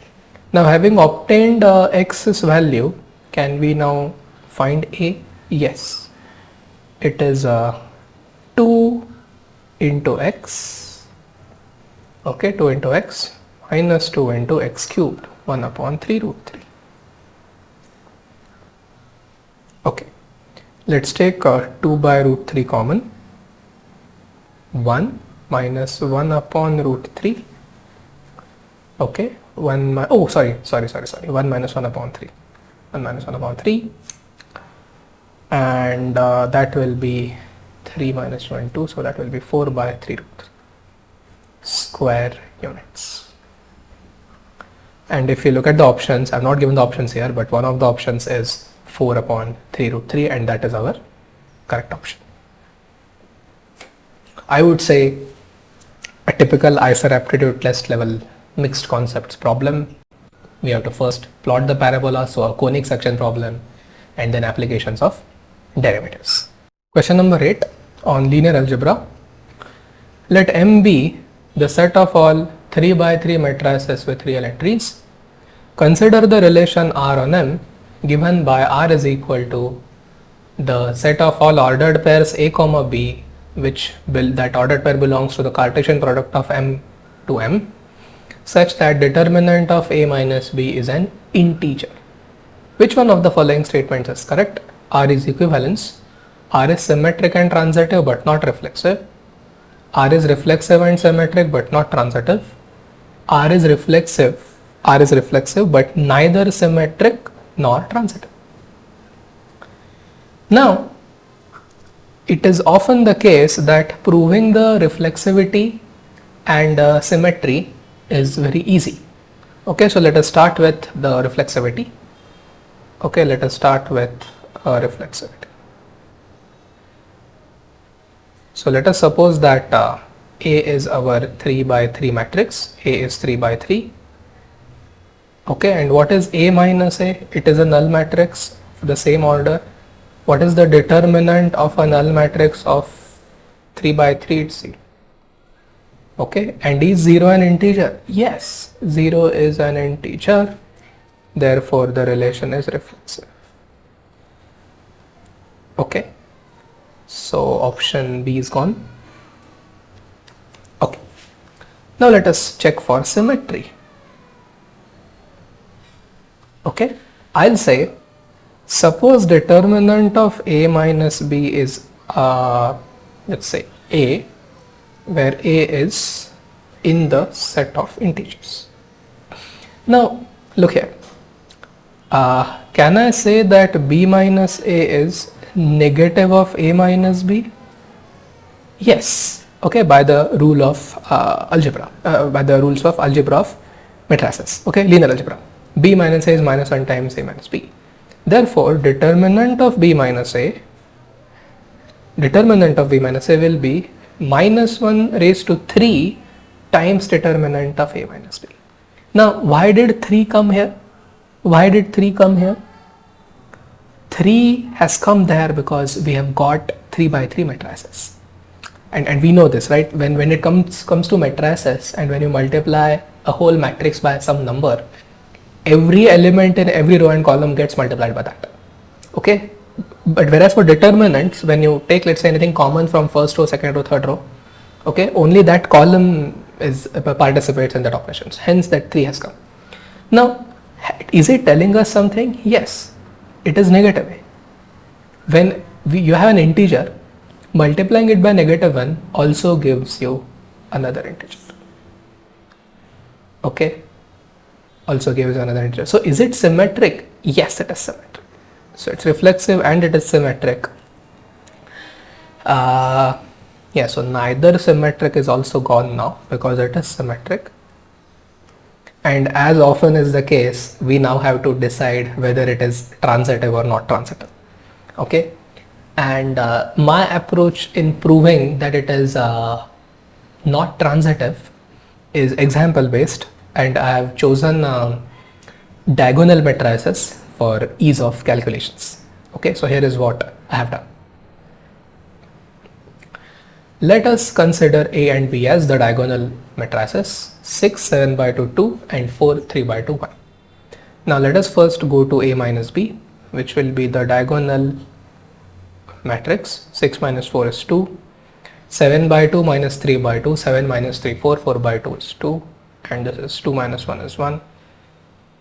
Now having obtained x's value, can we now find a? Yes, it is 2 into x. Okay, 2 into x minus 2 into x cubed, 1 upon 3 root 3. Okay, let's take 2 by root 3 common. 1 minus 1 upon root 3. Okay, 1 minus 1 upon 3. 1 minus 1 upon 3, and that will be 3 minus 1, 2, so that will be 4 by 3 root 3 square units. And if you look at the options, I'm not given the options here, but one of the options is 4 upon 3 root 3, and that is our correct option. I would say a typical IISER Aptitude Test level mixed concepts problem. We have to first plot the parabola, so a conic section problem, and then applications of derivatives. Question number 8 on linear algebra. Let M be the set of all 3 by 3 matrices with real entries. Consider the relation R on M given by R is equal to the set of all ordered pairs A comma B, which that ordered pair belongs to the Cartesian product of M to M, such that determinant of A minus B is an integer. Which one of the following statements is correct? R is equivalence. R is symmetric and transitive but not reflexive. R is reflexive and symmetric but not transitive. R is reflexive but neither symmetric nor transitive. Now, it is often the case that proving the reflexivity and symmetry is very easy. Okay, so let us start with the reflexivity. Okay, let us start with reflexivity. So let us suppose that A is our 3 by 3 matrix. A is 3 by 3. Okay, and what is A minus A? It is a null matrix of the same order. What is the determinant of a null matrix of 3 by 3? It's 0. Okay, and is 0 an integer? Yes, 0 is an integer. Therefore, the relation is reflexive. Okay. So option B is gone. Okay. Now let us check for symmetry. Okay. I'll say, suppose determinant of A minus B is let's say A, where A is in the set of integers. Now look here. Can I say that B minus A is negative of A minus B? Yes. Okay, by the rule of algebra, by the rules of algebra of matrices. Okay, linear algebra. B minus A is minus 1 times A minus B. Therefore, determinant of B minus A will be minus 1 raised to 3 times determinant of A minus B. Now, why did 3 come here? Why did 3 come here? 3 has come there because we have got 3 by 3 matrices. And we know this, right? When it comes to matrices, and when you multiply a whole matrix by some number, every element in every row and column gets multiplied by that. Okay? But whereas for determinants, when you take, let's say, anything common from first row, second row, third row, okay, only that column participates in that operations. Hence that 3 has come. Now, is it telling us something? Yes, it is negative. When you have an integer, multiplying it by negative 1 also gives you another integer. Okay, also gives another integer. So is it symmetric? Yes, it is symmetric. So it's reflexive and it is symmetric. Yeah, so neither symmetric is also gone now because it is symmetric. And as often is the case, we now have to decide whether it is transitive or not transitive. Okay, and my approach in proving that it is not transitive is example based, and I have chosen diagonal matrices for ease of calculations. Okay, so here is what I have done. Let us consider A and B as the diagonal matrices 6, 7 by 2, 2 and 4, 3 by 2, 1. Now let us first go to A minus B, which will be the diagonal matrix. 6 minus 4 is 2, 7 by 2 minus 3 by 2, 7 minus 3, 4, 4 by 2 is 2, and this is 2 minus 1 is 1.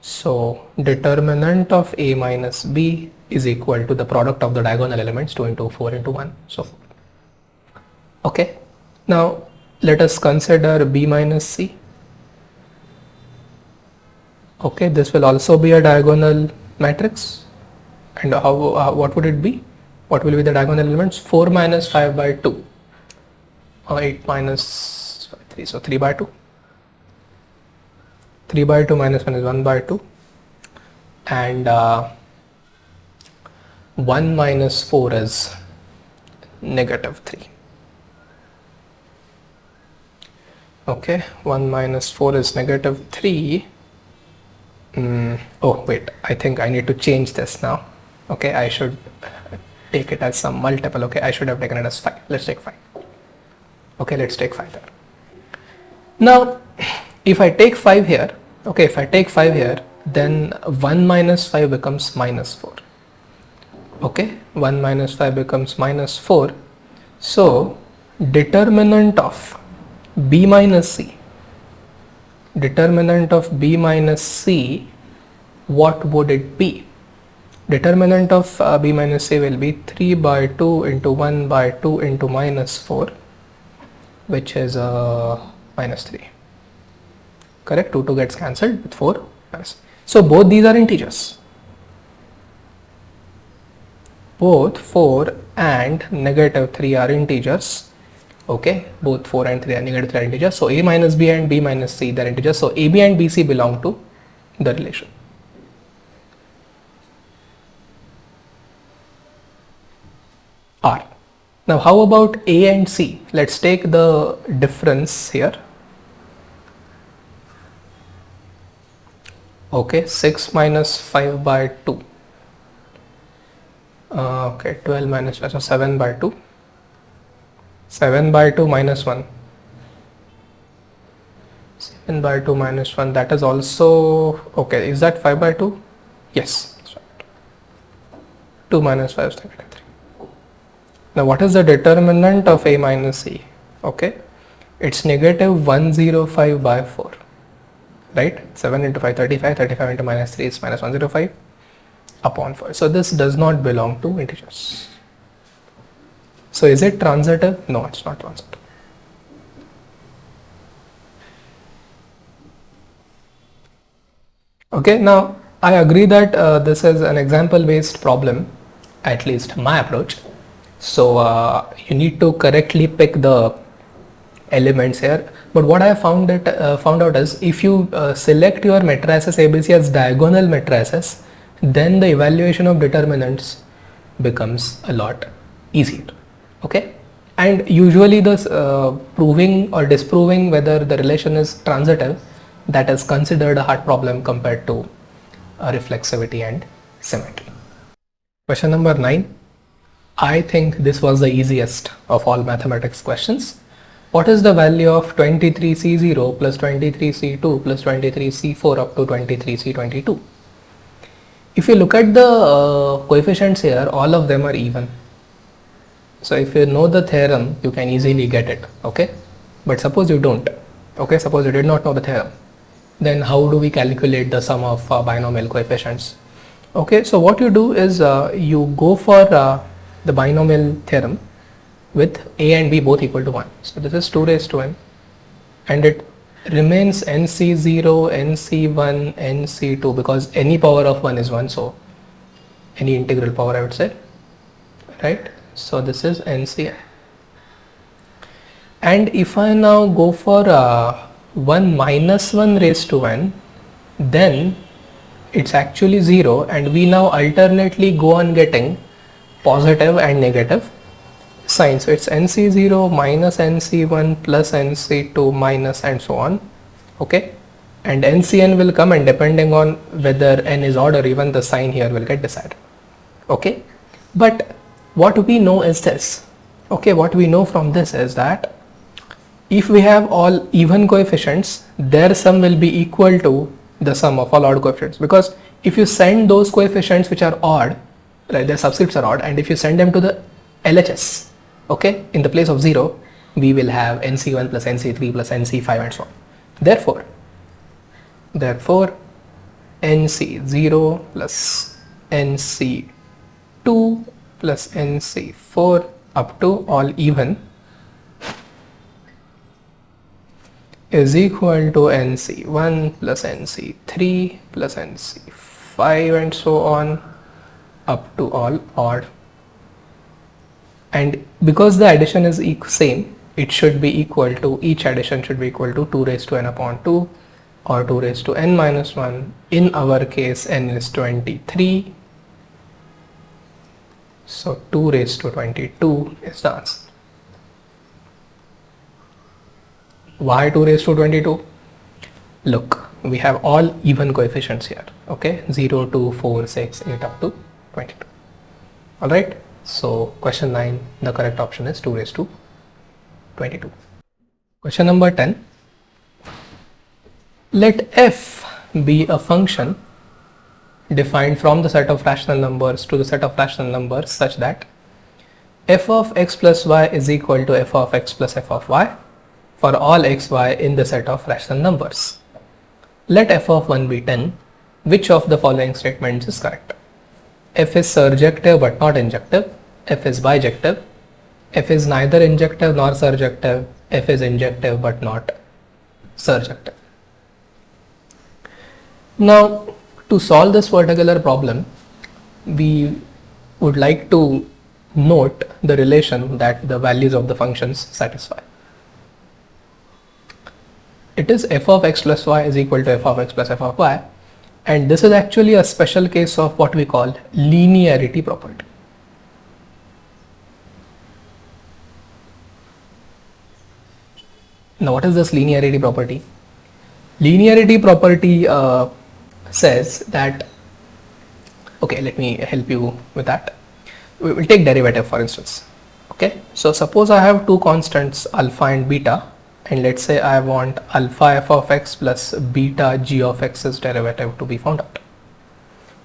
So determinant of A minus B is equal to the product of the diagonal elements 2 into 4 into 1. So okay, now let us consider B minus C. Okay, this will also be a diagonal matrix, and what would it be? What will be the diagonal elements? 4 minus 5 by 2, 8 minus 3, so 3 by 2. 3 by 2 minus 1 is 1 by 2, and 1 minus 4 is negative 3. Okay, 1 minus 4 is negative 3. Oh wait, I think I need to change this now. Okay, I should take it as some multiple. Okay, I should have taken it as 5. Let's take 5. Okay, let's take 5 there. Now if I take 5 here, okay, if I take 5 here, then 1 minus 5 becomes minus 4. Okay, 1 minus 5 becomes minus 4. So determinant of B minus C, determinant of B minus C, what would it be? Determinant of B minus C will be 3 by 2 into 1 by 2 into minus 4, which is minus 3. Correct? 2 gets cancelled with 4. So both these are integers. Both 4 and negative 3 are integers. Okay, both 4 and 3 are negative 3 are integers. So A minus B and B minus C, they are integers. So AB and BC belong to the relation. R. Now how about A and C? Let's take the difference here. Okay, 6 minus 5 by 2. Okay, 12 minus 5, so 7 by 2. 7 by 2 minus 1. 7 by 2 minus 1, that is also, okay, is that 5 by 2? Yes, that's right. 2 minus 5 is negative 3. Now what is the determinant of a minus c? Okay, it's negative 105 by 4, right? 7 into 5, 35, 35 into minus 3 is minus 105 upon 4. So this does not belong to integers. So is it transitive? No, it's not transitive. Okay, now I agree that this is an example based problem, at least my approach. So you need to correctly pick the elements here. But what I found out is if you select your matrices ABC as diagonal matrices, then the evaluation of determinants becomes a lot easier. Okay, and usually this proving or disproving whether the relation is transitive, that is considered a hard problem compared to reflexivity and symmetry. Question number 9. I think this was the easiest of all mathematics questions. What is the value of 23C0 plus 23C2 plus 23C4 up to 23C22? If you look at the coefficients here, all of them are even. So if you know the theorem, you can easily get it. Okay, but suppose you don't. Okay, suppose you did not know the theorem. Then how do we calculate the sum of binomial coefficients? Okay, so what you do is you go for the binomial theorem with a and b both equal to 1. So this is 2 raised to n, and it remains nc0, nc1, nc2 because any power of 1 is 1, so any integral power I would say, right? So this is nc. And if I now go for 1 minus 1 raised to n, then it's actually 0, and we now alternately go on getting positive and negative sign. So it's nc0 minus nc1 plus nc2 minus and so on. Okay, and ncn will come, and depending on whether n is odd or even, the sign here will get decided. Okay, but what we know is this. Okay, what we know from this is that if we have all even coefficients, their sum will be equal to the sum of all odd coefficients, because if you send those coefficients which are odd, right, their subscripts are odd, and if you send them to the LHS, okay, in the place of 0, we will have nc1 plus nc3 plus nc5 and so on. Therefore nc0 plus nc2 plus nc4 up to all even is equal to nc1 plus nc3 plus nc5 and so on up to all odd. And because the addition is same, it should be equal to, each addition should be equal to 2 raised to n upon 2 or 2 raised to n minus 1. In our case, n is 23. So 2 raised to 22 is the answer. Why 2 raised to 22? Look, we have all even coefficients here. Okay, 0, 2, 4, 6, 8 up to 22. Alright, so question 9, the correct option is 2 raised to 22. Question number 10. Let f be a function defined from the set of rational numbers to the set of rational numbers such that f of x plus y is equal to f of x plus f of y for all x, y in the set of rational numbers. Let f of 1 be 10. Which of the following statements is correct? F is surjective but not injective. F is bijective. F is neither injective nor surjective. F is injective but not surjective. Now, to solve this particular problem, we would like to note the relation that the values of the functions satisfy. It is f of x plus y is equal to f of x plus f of y, and this is actually a special case of what we call linearity property. Now what is this linearity property? Linearity property says that, okay, let me help you with that. We will take derivative for instance. Okay, so suppose I have two constants alpha and beta, and let's say I want alpha f of x plus beta g of x's derivative to be found out.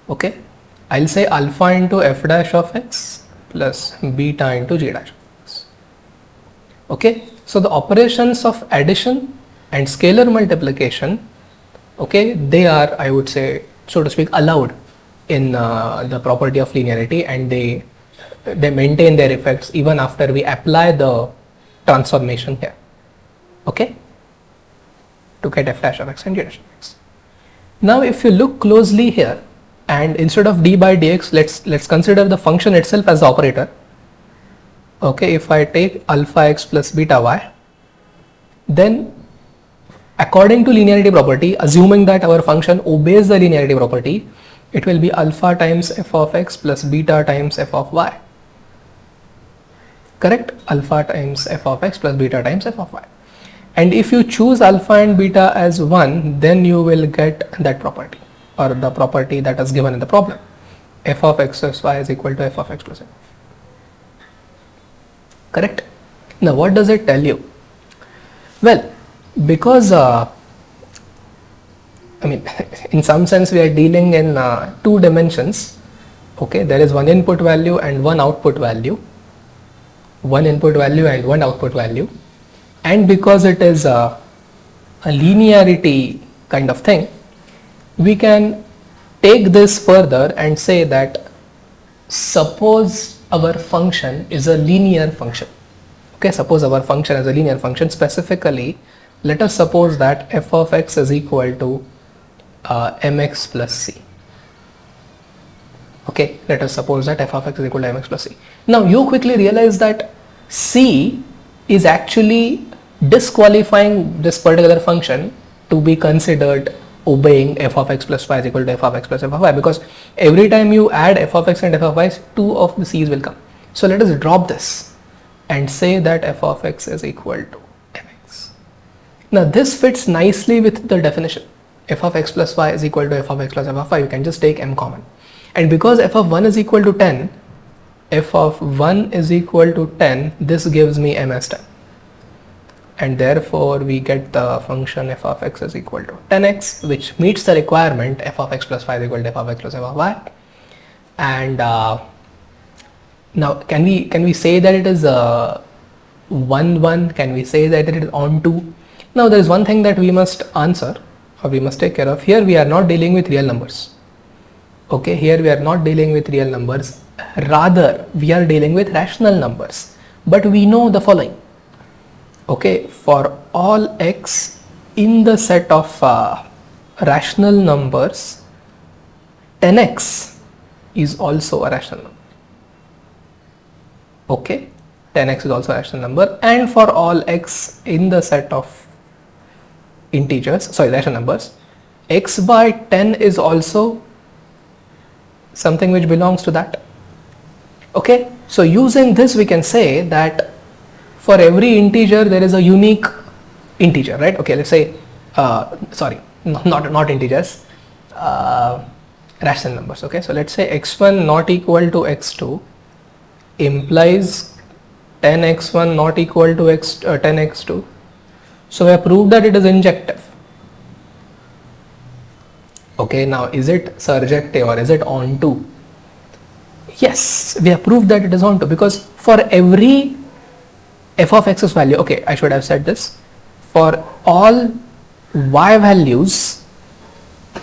Okay, I'll say alpha into f dash of x plus beta into g dash of x. Okay, so the operations of addition and scalar multiplication, okay, they are, I would say, so to speak, allowed in the property of linearity, and they maintain their effects even after we apply the transformation here, okay, to get f dash of x and g dash of x. Now if you look closely here, and instead of d by dx, let's consider the function itself as the operator. Okay, if I take alpha x plus beta y, then according to linearity property, assuming that our function obeys the linearity property, it will be alpha times f of x plus beta times f of y. Correct? Alpha times f of x plus beta times f of y. And if you choose alpha and beta as 1, then you will get that property, or the property that is given in the problem. F of x plus y is equal to f of x plus y. Correct? Now what does it tell you? Well, because I mean, in some sense we are dealing in 2 dimensions. Okay, there is one input value and one output value. One input value and one output value. And because it is a linearity kind of thing, we can take this further and say that suppose our function is a linear function. Okay, suppose our function is a linear function. Specifically, let us suppose that f of x is equal to mx plus c. Okay, let us suppose that f of x is equal to mx plus c. Now you quickly realize that c is actually disqualifying this particular function to be considered obeying f of x plus y is equal to f of x plus f of y, because every time you add f of x and f of y, 2 of the c's will come. So let us drop this and say that f of x is equal to mx. Now this fits nicely with the definition. F of x plus y is equal to f of x plus f of y. You can just take m common. And because f of 1 is equal to 10, f of 1 is equal to 10, this gives me m as 10. And therefore we get the function f of x is equal to 10x, which meets the requirement f of x plus y is equal to f of x plus f of y. And now can we say that it is 1 1? Can we say that it is on 2? Now there is one thing that we must answer, or we must take care of. Here we are not dealing with real numbers. Okay, here we are not dealing with real numbers, rather we are dealing with rational numbers. But we know the following. Okay, for all x in the set of rational numbers, 10x is also a rational number. Okay, 10x is also a rational number, and for all x in the set of rational numbers, x by 10 is also something which belongs to that. Okay, so using this we can say that for every integer there is a unique integer, right? Okay, let's say not integers, rational numbers. Okay, so let's say x1 not equal to x2 implies 10x1 not equal to 10x2. So we have proved that it is injective. Okay, now is it surjective or is it onto? Yes, we have proved that it is onto, because for every f of x's value, okay, I should have said this, for all y values,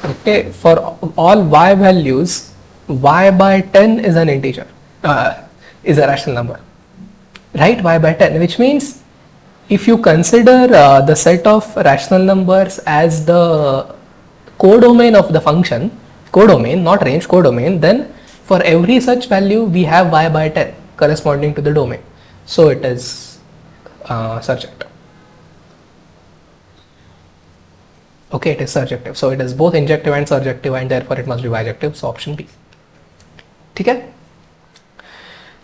okay, for all y values, y by 10 is an integer, is a rational number, right? Y by 10, which means if you consider the set of rational numbers as the codomain of the function, codomain, not range, codomain, then for every such value we have y by 10 corresponding to the domain. So it is surjective. Okay, it is surjective. So it is both injective and surjective, and therefore it must be bijective. So option B. Okay.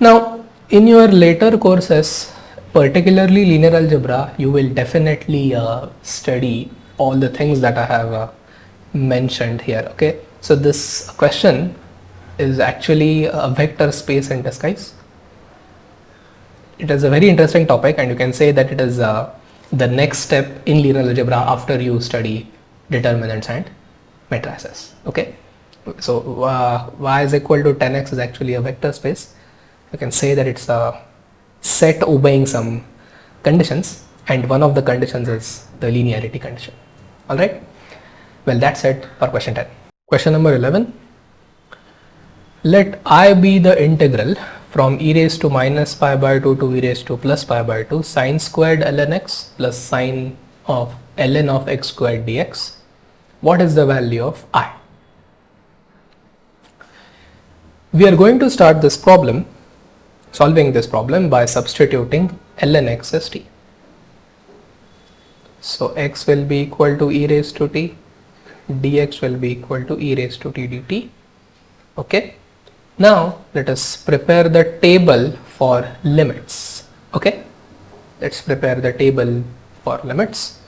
Now in your later courses, particularly linear algebra, you will definitely study all the things that I have mentioned here. Okay, so this question is actually a vector space in disguise. It is a very interesting topic, and you can say that it is the next step in linear algebra after you study determinants and matrices. Okay, so y is equal to 10x is actually a vector space, You can say that it's a set obeying some conditions, and one of the conditions is the linearity condition. Alright, well, that's it for question 10. Question number 11. Let I be the integral from e raised to minus pi by 2 to e raised to plus pi by 2 sine squared ln x plus sine of ln of x squared dx. What is the value of I? We are going to start this problem, solving this problem, by substituting ln x as t. So x will be equal to e raised to t, dx will be equal to e raised to t dt. Okay. Now let us prepare the table for limits. Okay. Let's prepare the table for limits.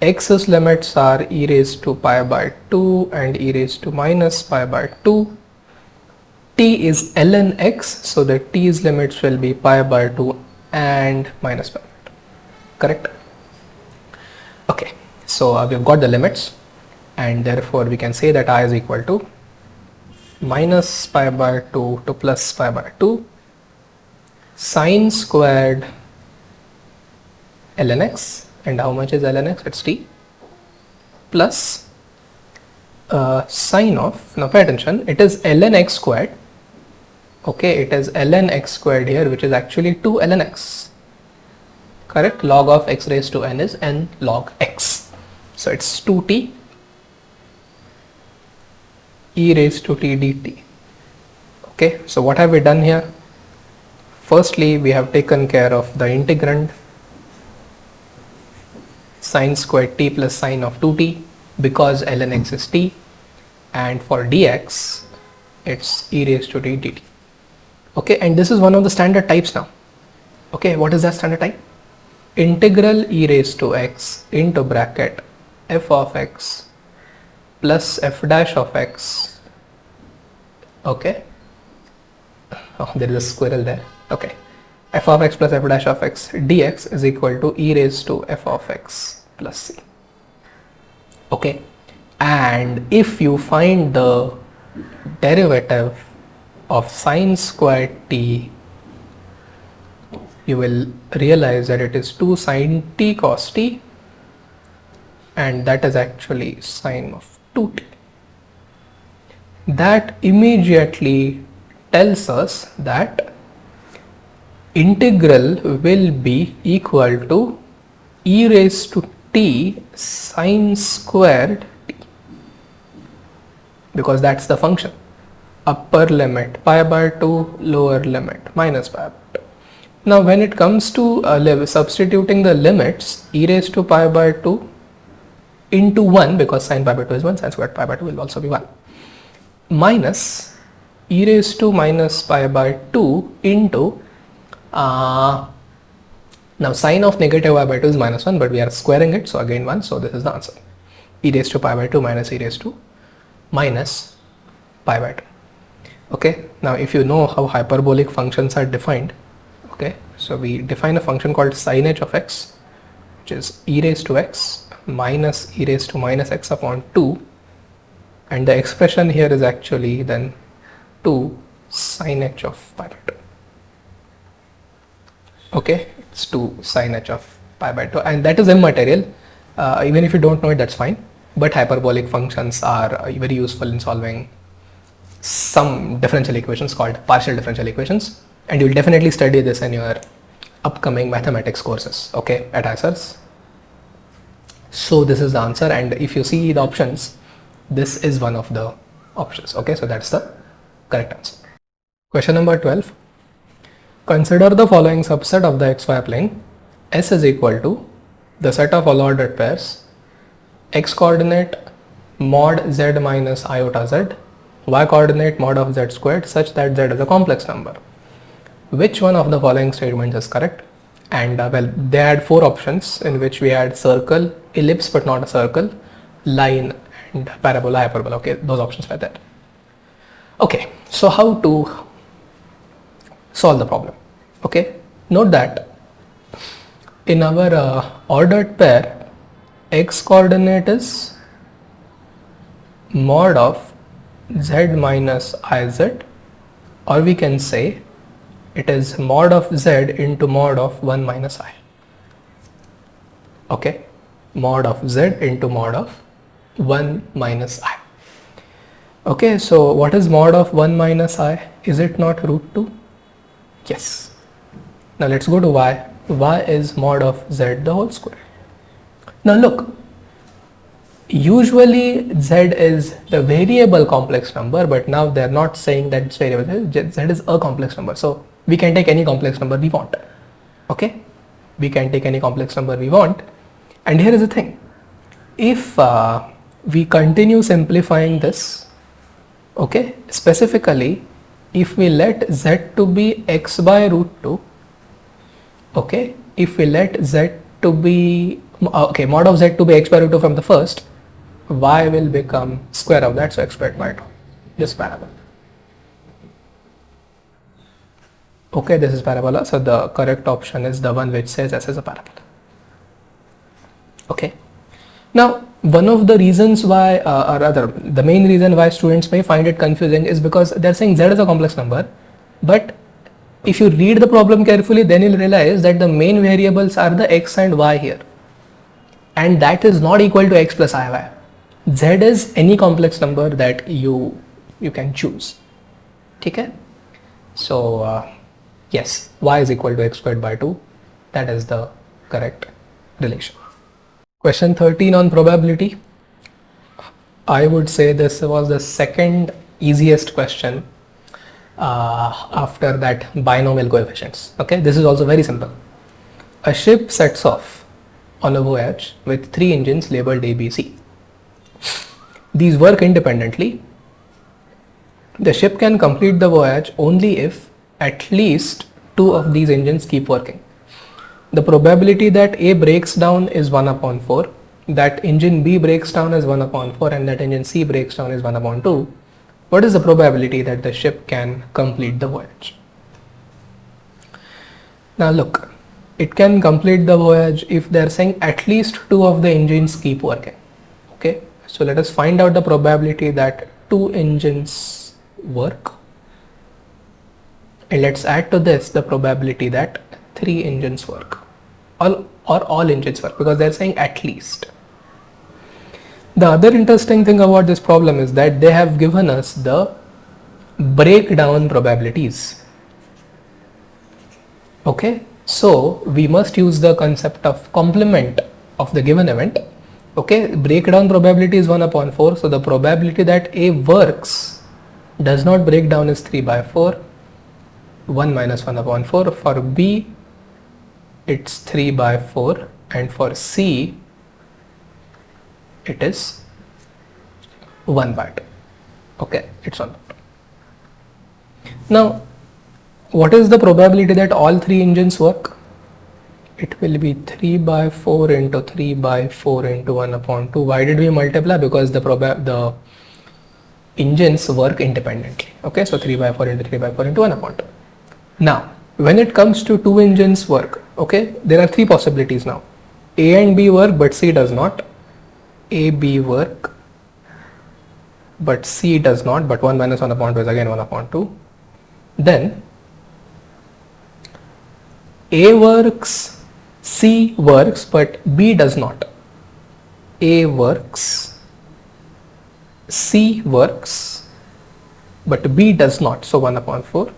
X's limits are e raised to pi by 2 and e raised to minus pi by 2. T is ln x, so the t's limits will be pi by 2 and minus pi by 2. Correct? Okay, so we've got the limits, and therefore we can say that I is equal to minus pi by 2 to plus pi by 2 sine squared ln x, and how much is ln x? It's t, plus sine of, now pay attention, it is ln x squared. Okay, it is ln x squared here, which is actually 2 ln x. Correct? Log of x raised to n is n log x. So it's 2t e raised to t dt. Okay, so what have we done here? Firstly, we have taken care of the integrand sine squared t plus sine of 2t because ln x is t, and for dx it's e raised to t dt. Okay, and this is one of the standard types now. Okay, what is that standard type? Integral e raised to x into bracket f of x plus f dash of x. Okay, oh, there is a squirrel there. Okay, f of x plus f dash of x dx is equal to e raised to f of x plus c. Okay, and if you find the derivative of sine squared t, you will realize that it is 2 sine t cos t, and that is actually sine of 2t. That immediately tells us that integral will be equal to e raised to t sine squared t, because that's the function. Upper limit pi by 2, lower limit minus pi by 2. Now when it comes to substituting the limits, e raised to pi by 2 into 1, because sin pi by 2 is 1, sin squared pi by 2 will also be 1, minus e raised to minus pi by 2 into now sine of negative pi by 2 is minus 1, but we are squaring it, so again 1, so this is the answer. E raised to pi by 2 minus e raised to minus pi by 2. Okay, now if you know how hyperbolic functions are defined, okay, so we define a function called sin h of x, which is e raised to x minus e raised to minus x upon 2, and the expression here is actually then 2 sin h of pi by 2. Okay, it's 2 sin h of pi by 2, and that is immaterial. Even if you don't know it, that's fine, but hyperbolic functions are very useful in solving some differential equations called partial differential equations, and you will definitely study this in your upcoming mathematics courses, okay, at IISERs. So this is the answer, and if you see the options, this is one of the options. Okay, so that's the correct answer. Question number 12. Consider the following subset of the xy plane. S is equal to the set of all ordered pairs x coordinate mod z minus iota z, y coordinate mod of z squared, such that z is a complex number. Which one of the following statements is correct? And well, they had 4 options, in which we had circle, ellipse but not a circle, line, and parabola, hyperbola. Okay, those options were there. Okay, so how to solve the problem? Okay, note that in our ordered pair, x coordinate is mod of z minus iz, or we can say It is mod of z into mod of 1 minus I. Okay, mod of z into mod of 1 minus I. Okay, so what is mod of 1 minus I? Is it not root 2? Yes. Now let's go to y. Y is mod of z the whole square. Now look, usually z is the variable complex number, but now they're not saying that it's variable. Z is a complex number, so we can take any complex number we want. Okay, we can take any complex number we want. And here is the thing, if we continue simplifying this, okay, specifically if we let z to be x by root 2, okay, if we let z to be, okay, mod of z to be x by root 2 from the first, y will become square of that, so x squared by 2, this parabola. Okay, this is parabola, so the correct option is the one which says s is a parabola. Okay, now one of the reasons why, or rather the main reason why students may find it confusing is because they're saying z is a complex number, but if you read the problem carefully, then you'll realize that the main variables are the x and y here, and that is not equal to x plus iy. Z is any complex number that you can choose. Okay, so yes, y is equal to x squared by 2. That is the correct relation. Question 13 on probability. I would say this was the second easiest question after that binomial coefficients. Okay, this is also very simple. A ship sets off on a voyage with 3 engines labeled A, B, C. These work independently. The ship can complete the voyage only if at least 2 of these engines keep working. The probability that A breaks down is 1 upon 4, that engine B breaks down is 1 upon 4, and that engine C breaks down is 1 upon 2. What is the probability that the ship can complete the voyage? Now look, it can complete the voyage if they are saying at least 2 of the engines keep working. Okay, so let us find out the probability that 2 engines work, and let's add to this the probability that 3 engines work, or all engines work, because they're saying at least. The other interesting thing about this problem is that they have given us the breakdown probabilities. Okay, so we must use the concept of complement of the given event. Okay, breakdown probability is 1 upon 4, so the probability that A works, does not break down, is 3 by 4, 1 minus 1 upon 4. For B it's 3 by 4, and for C it is 1 by 2. Okay, it's 1 by 2. Now what is the probability that all 3 engines work? It will be 3 by 4 into 3 by 4 into 1 upon 2. Why did we multiply? Because the engines work independently. Okay, so 3 by 4 into 3 by 4 into 1 upon 2. Now when it comes to 2 engines work, okay, there are 3 possibilities now. A and B work but C does not. A, B work but C does not, but 1 minus 1 upon 2 is again 1 upon 2. Then A works, C works, but B does not. A works, C works, but B does not, so 1 upon 4.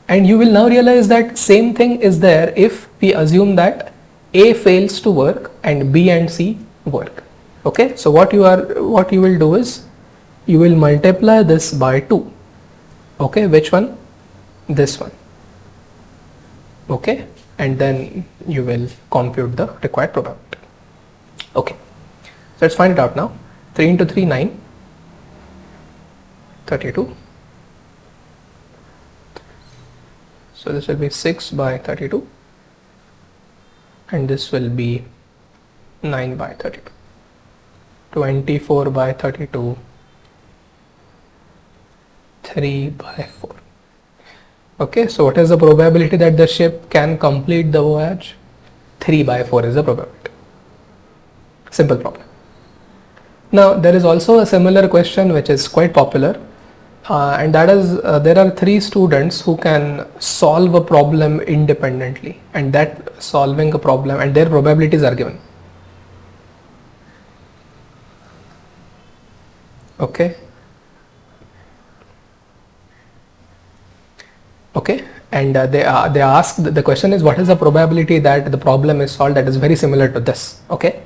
And you will now realize that same thing is there if we assume that A fails to work and B and C work. Okay, so what you will do is you will multiply this by 2. Okay, which one? This one. Okay, and then you will compute the required probability. Okay, so let's find it out now. 3 into 3, 9, 32. So this will be 6 by 32, and this will be 9 by 32. 24 by 32, 3 by 4. Okay, so what is the probability that the ship can complete the voyage? 3 by 4 is the probability. Simple problem. Now there is also a similar question which is quite popular. and that is there are 3 students who can solve a problem independently, and that solving a problem and their probabilities are given. Okay. Okay, and they ask, the question is, what is the probability that the problem is solved that is very similar to this? Okay,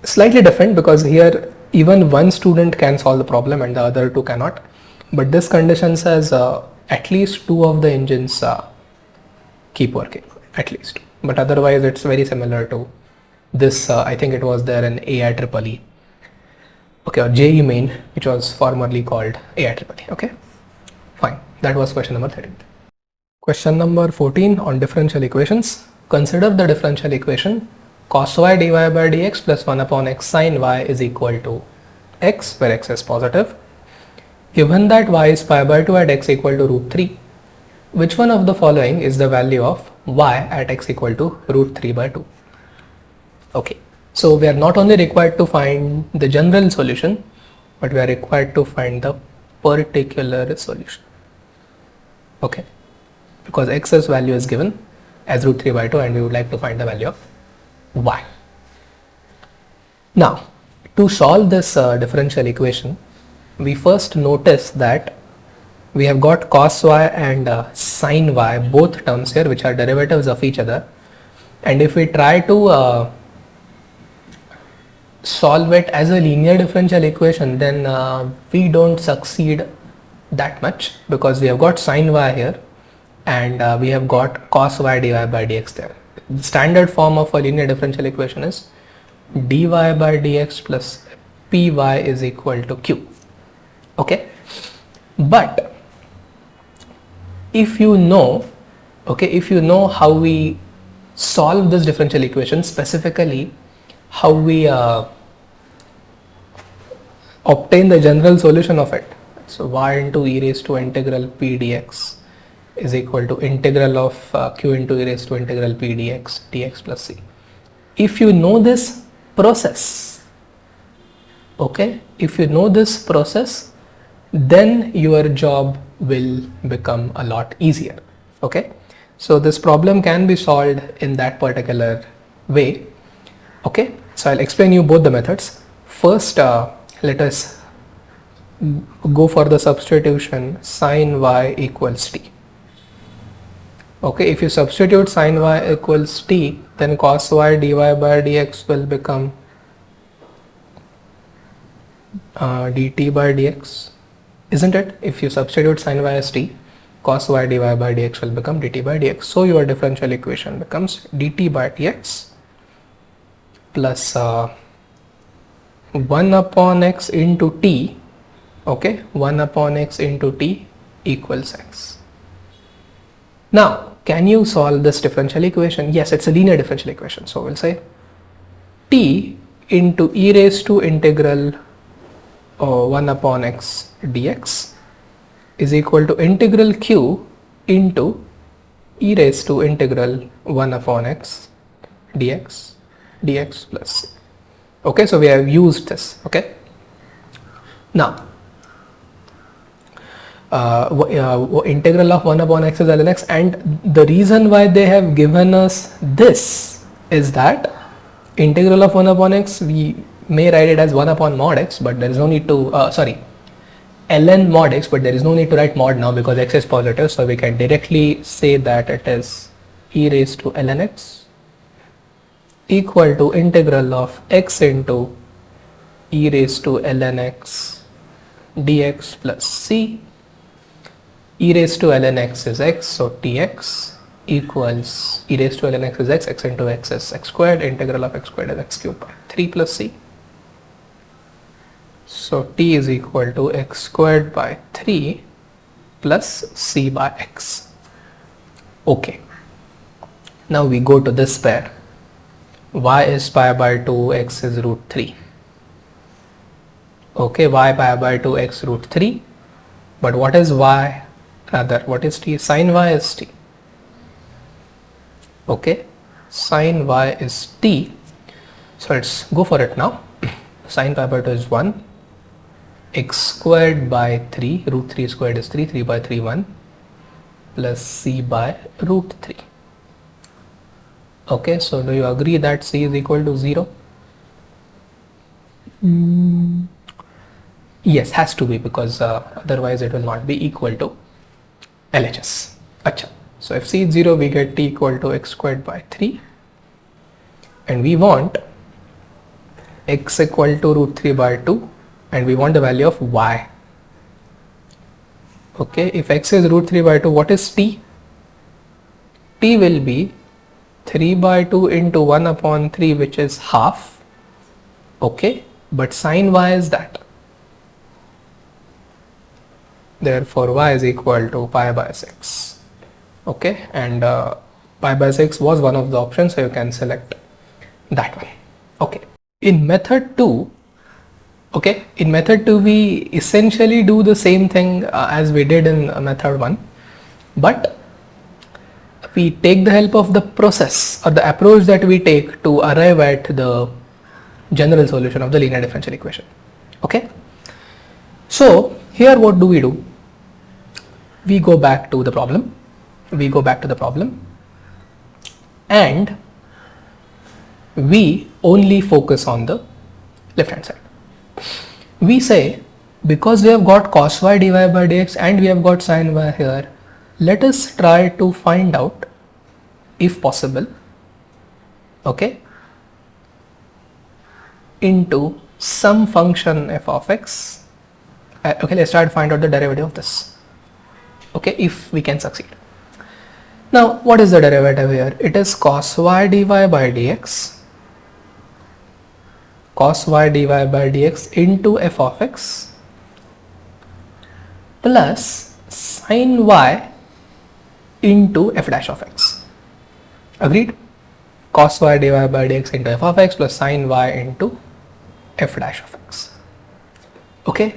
slightly different, because here even one student can solve the problem and the other 2 cannot, but this condition says at least 2 of the engines keep working, at least, but otherwise it's very similar to this. I think it was there in IISc, okay, or JEE Main, which was formerly called IISc. Okay, fine. That was question number 13. Question number 14 on differential equations. Consider the differential equation cos y dy by dx plus 1 upon x sin y is equal to x, where x is positive. Given that y is pi by 2 at x equal to root 3, which one of the following is the value of y at x equal to root 3 by 2? Okay, so we are not only required to find the general solution, but we are required to find the particular solution. Okay, because x's value is given as root 3 by 2 and we would like to find the value of y. Now, to solve this differential equation, we first notice that we have got cos y and sin y, both terms here, which are derivatives of each other, and if we try to solve it as a linear differential equation, then we don't succeed that much, because we have got sin y here and we have got cos y dy by dx there. The standard form of a linear differential equation is dy by dx plus py is equal to q. Okay, but if you know, okay, if you know how we solve this differential equation, specifically how we obtain the general solution of it, so y into e raised to integral p dx is equal to integral of q into e raised to integral p dx plus c. If you know this process, okay, if you know this process, then your job will become a lot easier. Okay, so this problem can be solved in that particular way. Okay, so I'll explain you both the methods. First, let us go for the substitution sin y equals t. Okay, if you substitute sin y equals t, then cos y dy by dx will become dt by dx, isn't it? If you substitute sin y as t, cos y dy by dx will become dt by dx. So your differential equation becomes dt by dx plus 1 upon x into t. Okay, 1 upon x into t equals x. Now, can you solve this differential equation? Yes, it's a linear differential equation. So we'll say t into e raised to integral 1 upon x dx is equal to integral q into e raised to integral 1 upon x dx plus c. Okay, so we have used this. Okay, now integral of 1 upon x is ln x, and the reason why they have given us this is that integral of 1 upon x, we may write it as 1 upon mod x, but there is no need to ln mod x, but there is no need to write mod now because x is positive, so we can directly say that it is e raised to ln x equal to integral of x into e raised to ln x dx plus c. E raised to ln x is x, so tx equals e raised to ln x is x into x is x squared, integral of x squared is x cubed by 3 plus c. So t is equal to x squared by 3 plus c by x. Okay, now we go to this pair. Y is pi by 2, x is root 3. Okay, y pi by 2, x root 3. But what is y? Rather, what is t? Sin y is t. Okay, sin y is t. So let's go for it now. Sin pi by 2 is 1. x squared by 3, root 3 squared is 3, 3 by 3 1, plus c by root 3. Okay, so do you agree that c is equal to 0? Yes, has to be, because otherwise it will not be equal to LHS. Achha. So if c is 0, we get t equal to x squared by 3, and we want x equal to root 3 by 2, and we want the value of y. Okay, if x is root 3 by 2, what is t? T will be 3 by 2 into 1 upon 3, which is half. Okay, but sine y is that. Therefore y is equal to pi by 6. Okay, and pi by 6 was one of the options, so you can select that one. Okay, in method 2, okay, in method 2 we essentially do the same thing as we did in method 1, but we take the help of the process or the approach that we take to arrive at the general solution of the linear differential equation. Okay, so here what do? We go back to the problem. And we only focus on the left hand side. We say, because we have got cos y dy by dx and we have got sin y here, let us try to find out, if possible, okay, into some function f of x. Okay, let's try to find out the derivative of this. Okay, if we can succeed. Now, what is the derivative here? It is cos y dy by dx, cos y dy by dx into f of x plus sin y into f dash of x. Agreed? Cos y dy by dx into f of x plus sin y into f dash of x. Okay.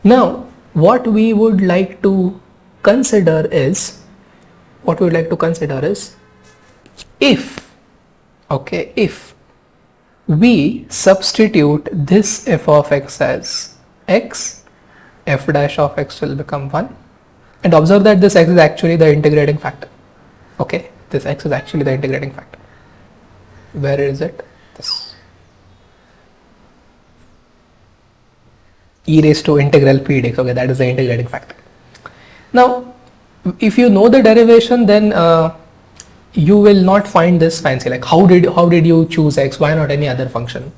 Now, what we would like to consider is, if, okay, if we substitute this f of x as x, f dash of x will become 1, and observe that this x is actually the integrating factor. Okay, this x is actually the integrating factor. Where is it? This e raised to integral p dx. Okay, that is the integrating factor. Now, if you know the derivation, then you will not find this fancy, like how did you choose x, why not any other function?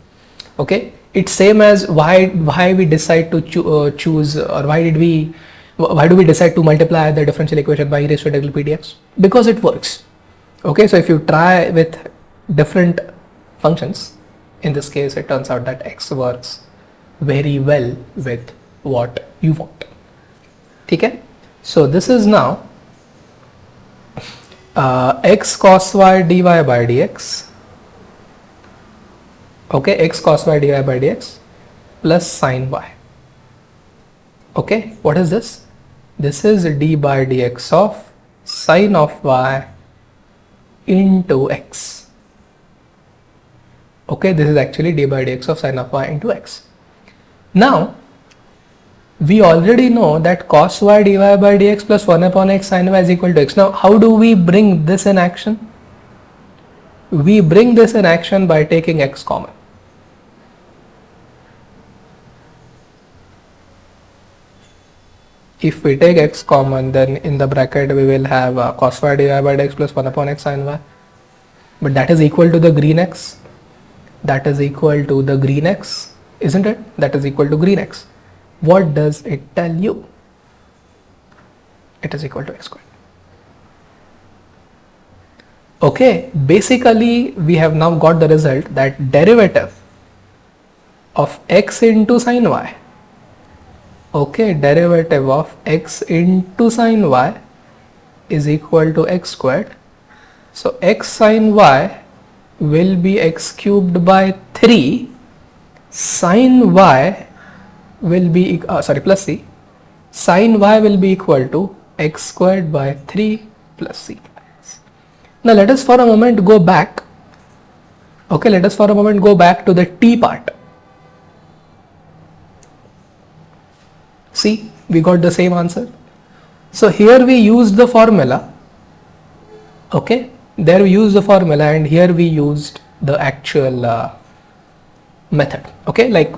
Okay, it's same as why we decide to choose, or why do we decide to multiply the differential equation by e raised to integral p dx? Because it works. Okay, so if you try with different functions, in this case it turns out that x works very well with what you want. Okay, so this is now x cos y dy by dx, okay, x cos y dy by dx plus sin y. Okay, what is this? This is d by dx of sin of y into x. Okay, this is actually d by dx of sin of y into x. Now, we already know that cos y dy by dx plus 1 upon x sin y is equal to x. Now, how do we bring this in action? We bring this in action by taking x common. If we take x common, then in the bracket we will have cos y dy by dx plus 1 upon x sin y. But that is equal to the green x. That is equal to the green x, isn't it? That is equal to green x. What does it tell you? It is equal to x squared. Okay, basically we have now got the result that derivative of x into sin y, okay, derivative of x into sin y is equal to x squared. So x sin y will be x cubed by 3, sin y will be plus c, sin y will be equal to x squared by 3 plus c. Now let us for a moment go back. Okay, let us for a moment go back to the t part. See, we got the same answer. So here we used the formula. Okay, there we used the formula, and here we used the actual method. Okay, like,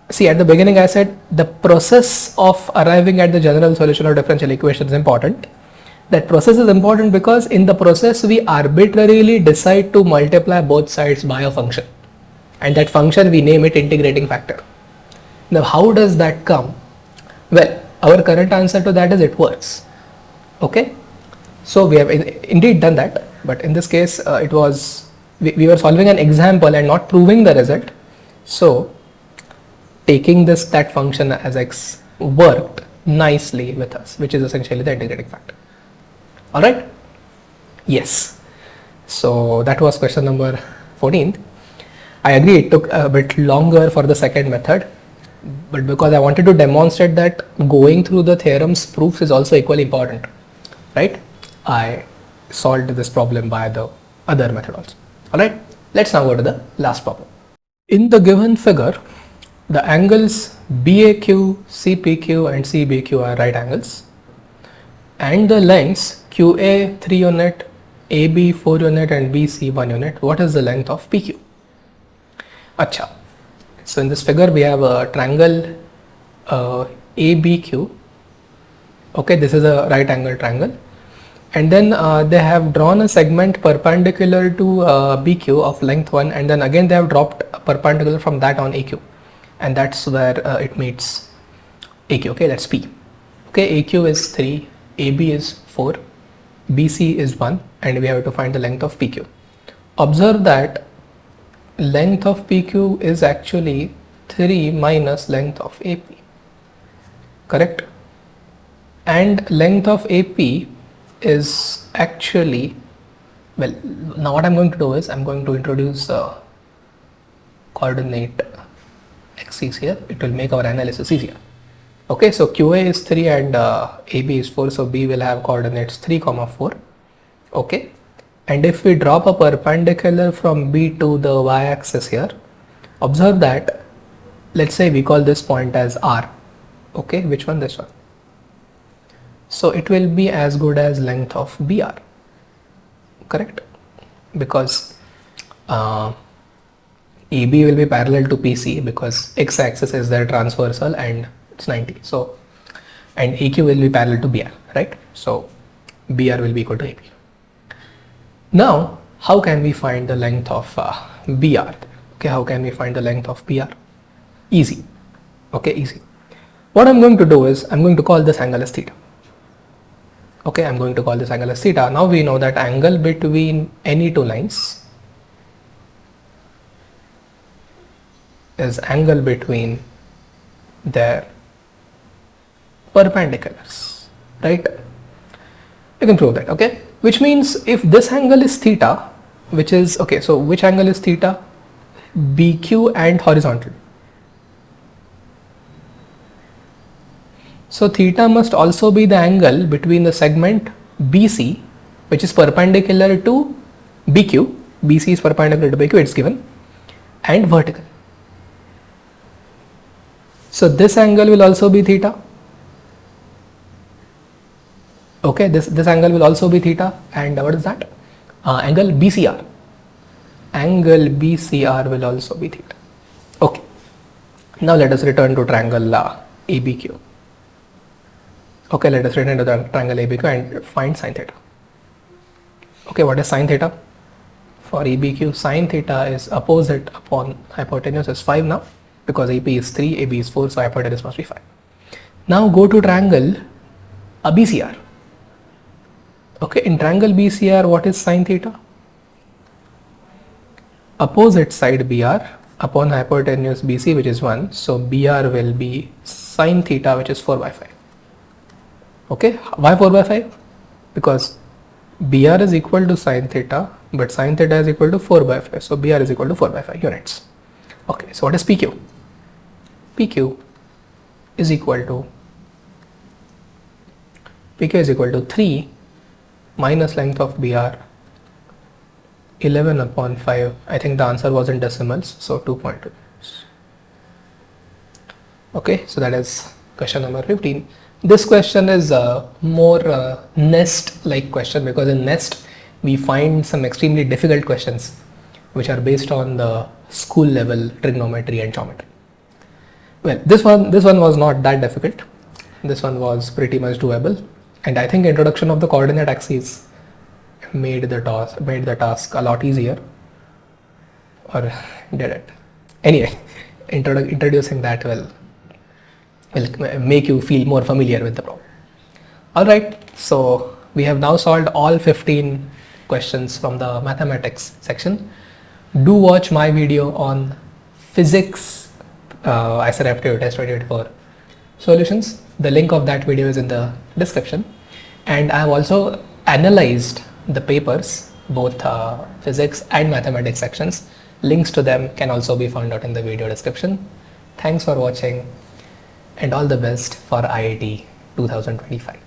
see, at the beginning I said the process of arriving at the general solution of differential equation is important. That process is important because in the process we arbitrarily decide to multiply both sides by a function, and that function we name it integrating factor. Now how does that come? Well, our current answer to that is it works. Okay, so we have indeed done that, but in this case it was we were solving an example and not proving the result. So taking that function as x worked nicely with us, which is essentially the integrating factor. All right, yes, so that was question number 14. I agree it took a bit longer for the second method, but because I wanted to demonstrate that going through the theorem's proofs is also equally important, right? I solved this problem by the other method also. All right, let's now go to the last problem. In the given figure, the angles BAQ, CPQ and CBQ are right angles, and the lengths QA 3 unit, AB 4 unit and BC 1 unit. What is the length of PQ? Acha. So in this figure we have a triangle ABQ. Okay, this is a right angle triangle, and then they have drawn a segment perpendicular to BQ of length 1, and then again they have dropped a perpendicular from that on AQ, and that's where it meets AQ. Okay, that's P. Okay, AQ is 3, AB is 4, BC is 1, and we have to find the length of PQ. Observe that length of PQ is actually 3 minus length of AP, correct? And length of AP is actually, well, now what I'm going to do is I'm going to introduce coordinate axes here. It will make our analysis easier. Okay, so QA is 3 and AB is 4, so B will have coordinates 3, 4. Okay, and if we drop a perpendicular from B to the y-axis here, observe that, let's say we call this point as R. Okay, which one? This one. So it will be as good as length of BR, correct? Because AB will be parallel to PC because x-axis is their transversal and it's 90. So, and AQ will be parallel to BR, right? So BR will be equal to AP. Now, how can we find the length of BR? Okay, how can we find the length of BR? Easy. Okay, easy. What I'm going to do is I'm going to call this angle as theta. Okay, I'm going to call this angle as theta. Now we know that angle between any two lines is angle between their perpendiculars, right? You can prove that, okay? Which means if this angle is theta, which is, okay, so which angle is theta? BQ and horizontal. So theta must also be the angle between the segment BC, which is perpendicular to BQ. BC is perpendicular to BQ, it's given, and vertical. So this angle will also be theta. Okay, this angle will also be theta, and what is that? Angle BCR. Angle BCR will also be theta. Okay. Now let us return to triangle ABQ. Okay, let us return to the triangle ABQ and find sine theta. Okay, what is sine theta? For ABQ, sine theta is opposite upon hypotenuse is 5 now, because AP is 3, AB is 4, so hypotenuse must be 5. Now go to triangle BCR. Okay, in triangle BCR, what is sine theta? Opposite side BR upon hypotenuse BC, which is 1, so BR will be sine theta, which is 4 by 5. Okay, why 4 by 5? Because BR is equal to sine theta, but sine theta is equal to 4 by 5, so BR is equal to 4 by 5 units. Okay, so what is PQ? PQ is equal to 3 minus length of BR 11 upon 5. I think the answer was in decimals, so 2.2. Okay, so that is question number 15. This question is more nest like question, because in nest we find some extremely difficult questions which are based on the school level trigonometry and geometry. Well, this one was not that difficult. This one was pretty much doable, and I think introduction of the coordinate axes made the task a lot easier, or did it? Anyway, introducing that will make you feel more familiar with the problem. Alright, so we have now solved all 15 questions from the mathematics section. Do watch my video on physics IISER Aptitude Test 2024 solutions. The link of that video is in the description, and I have also analyzed the papers, both physics and mathematics sections. Links to them can also be found out in the video description. Thanks for watching, and all the best for IAT 2025.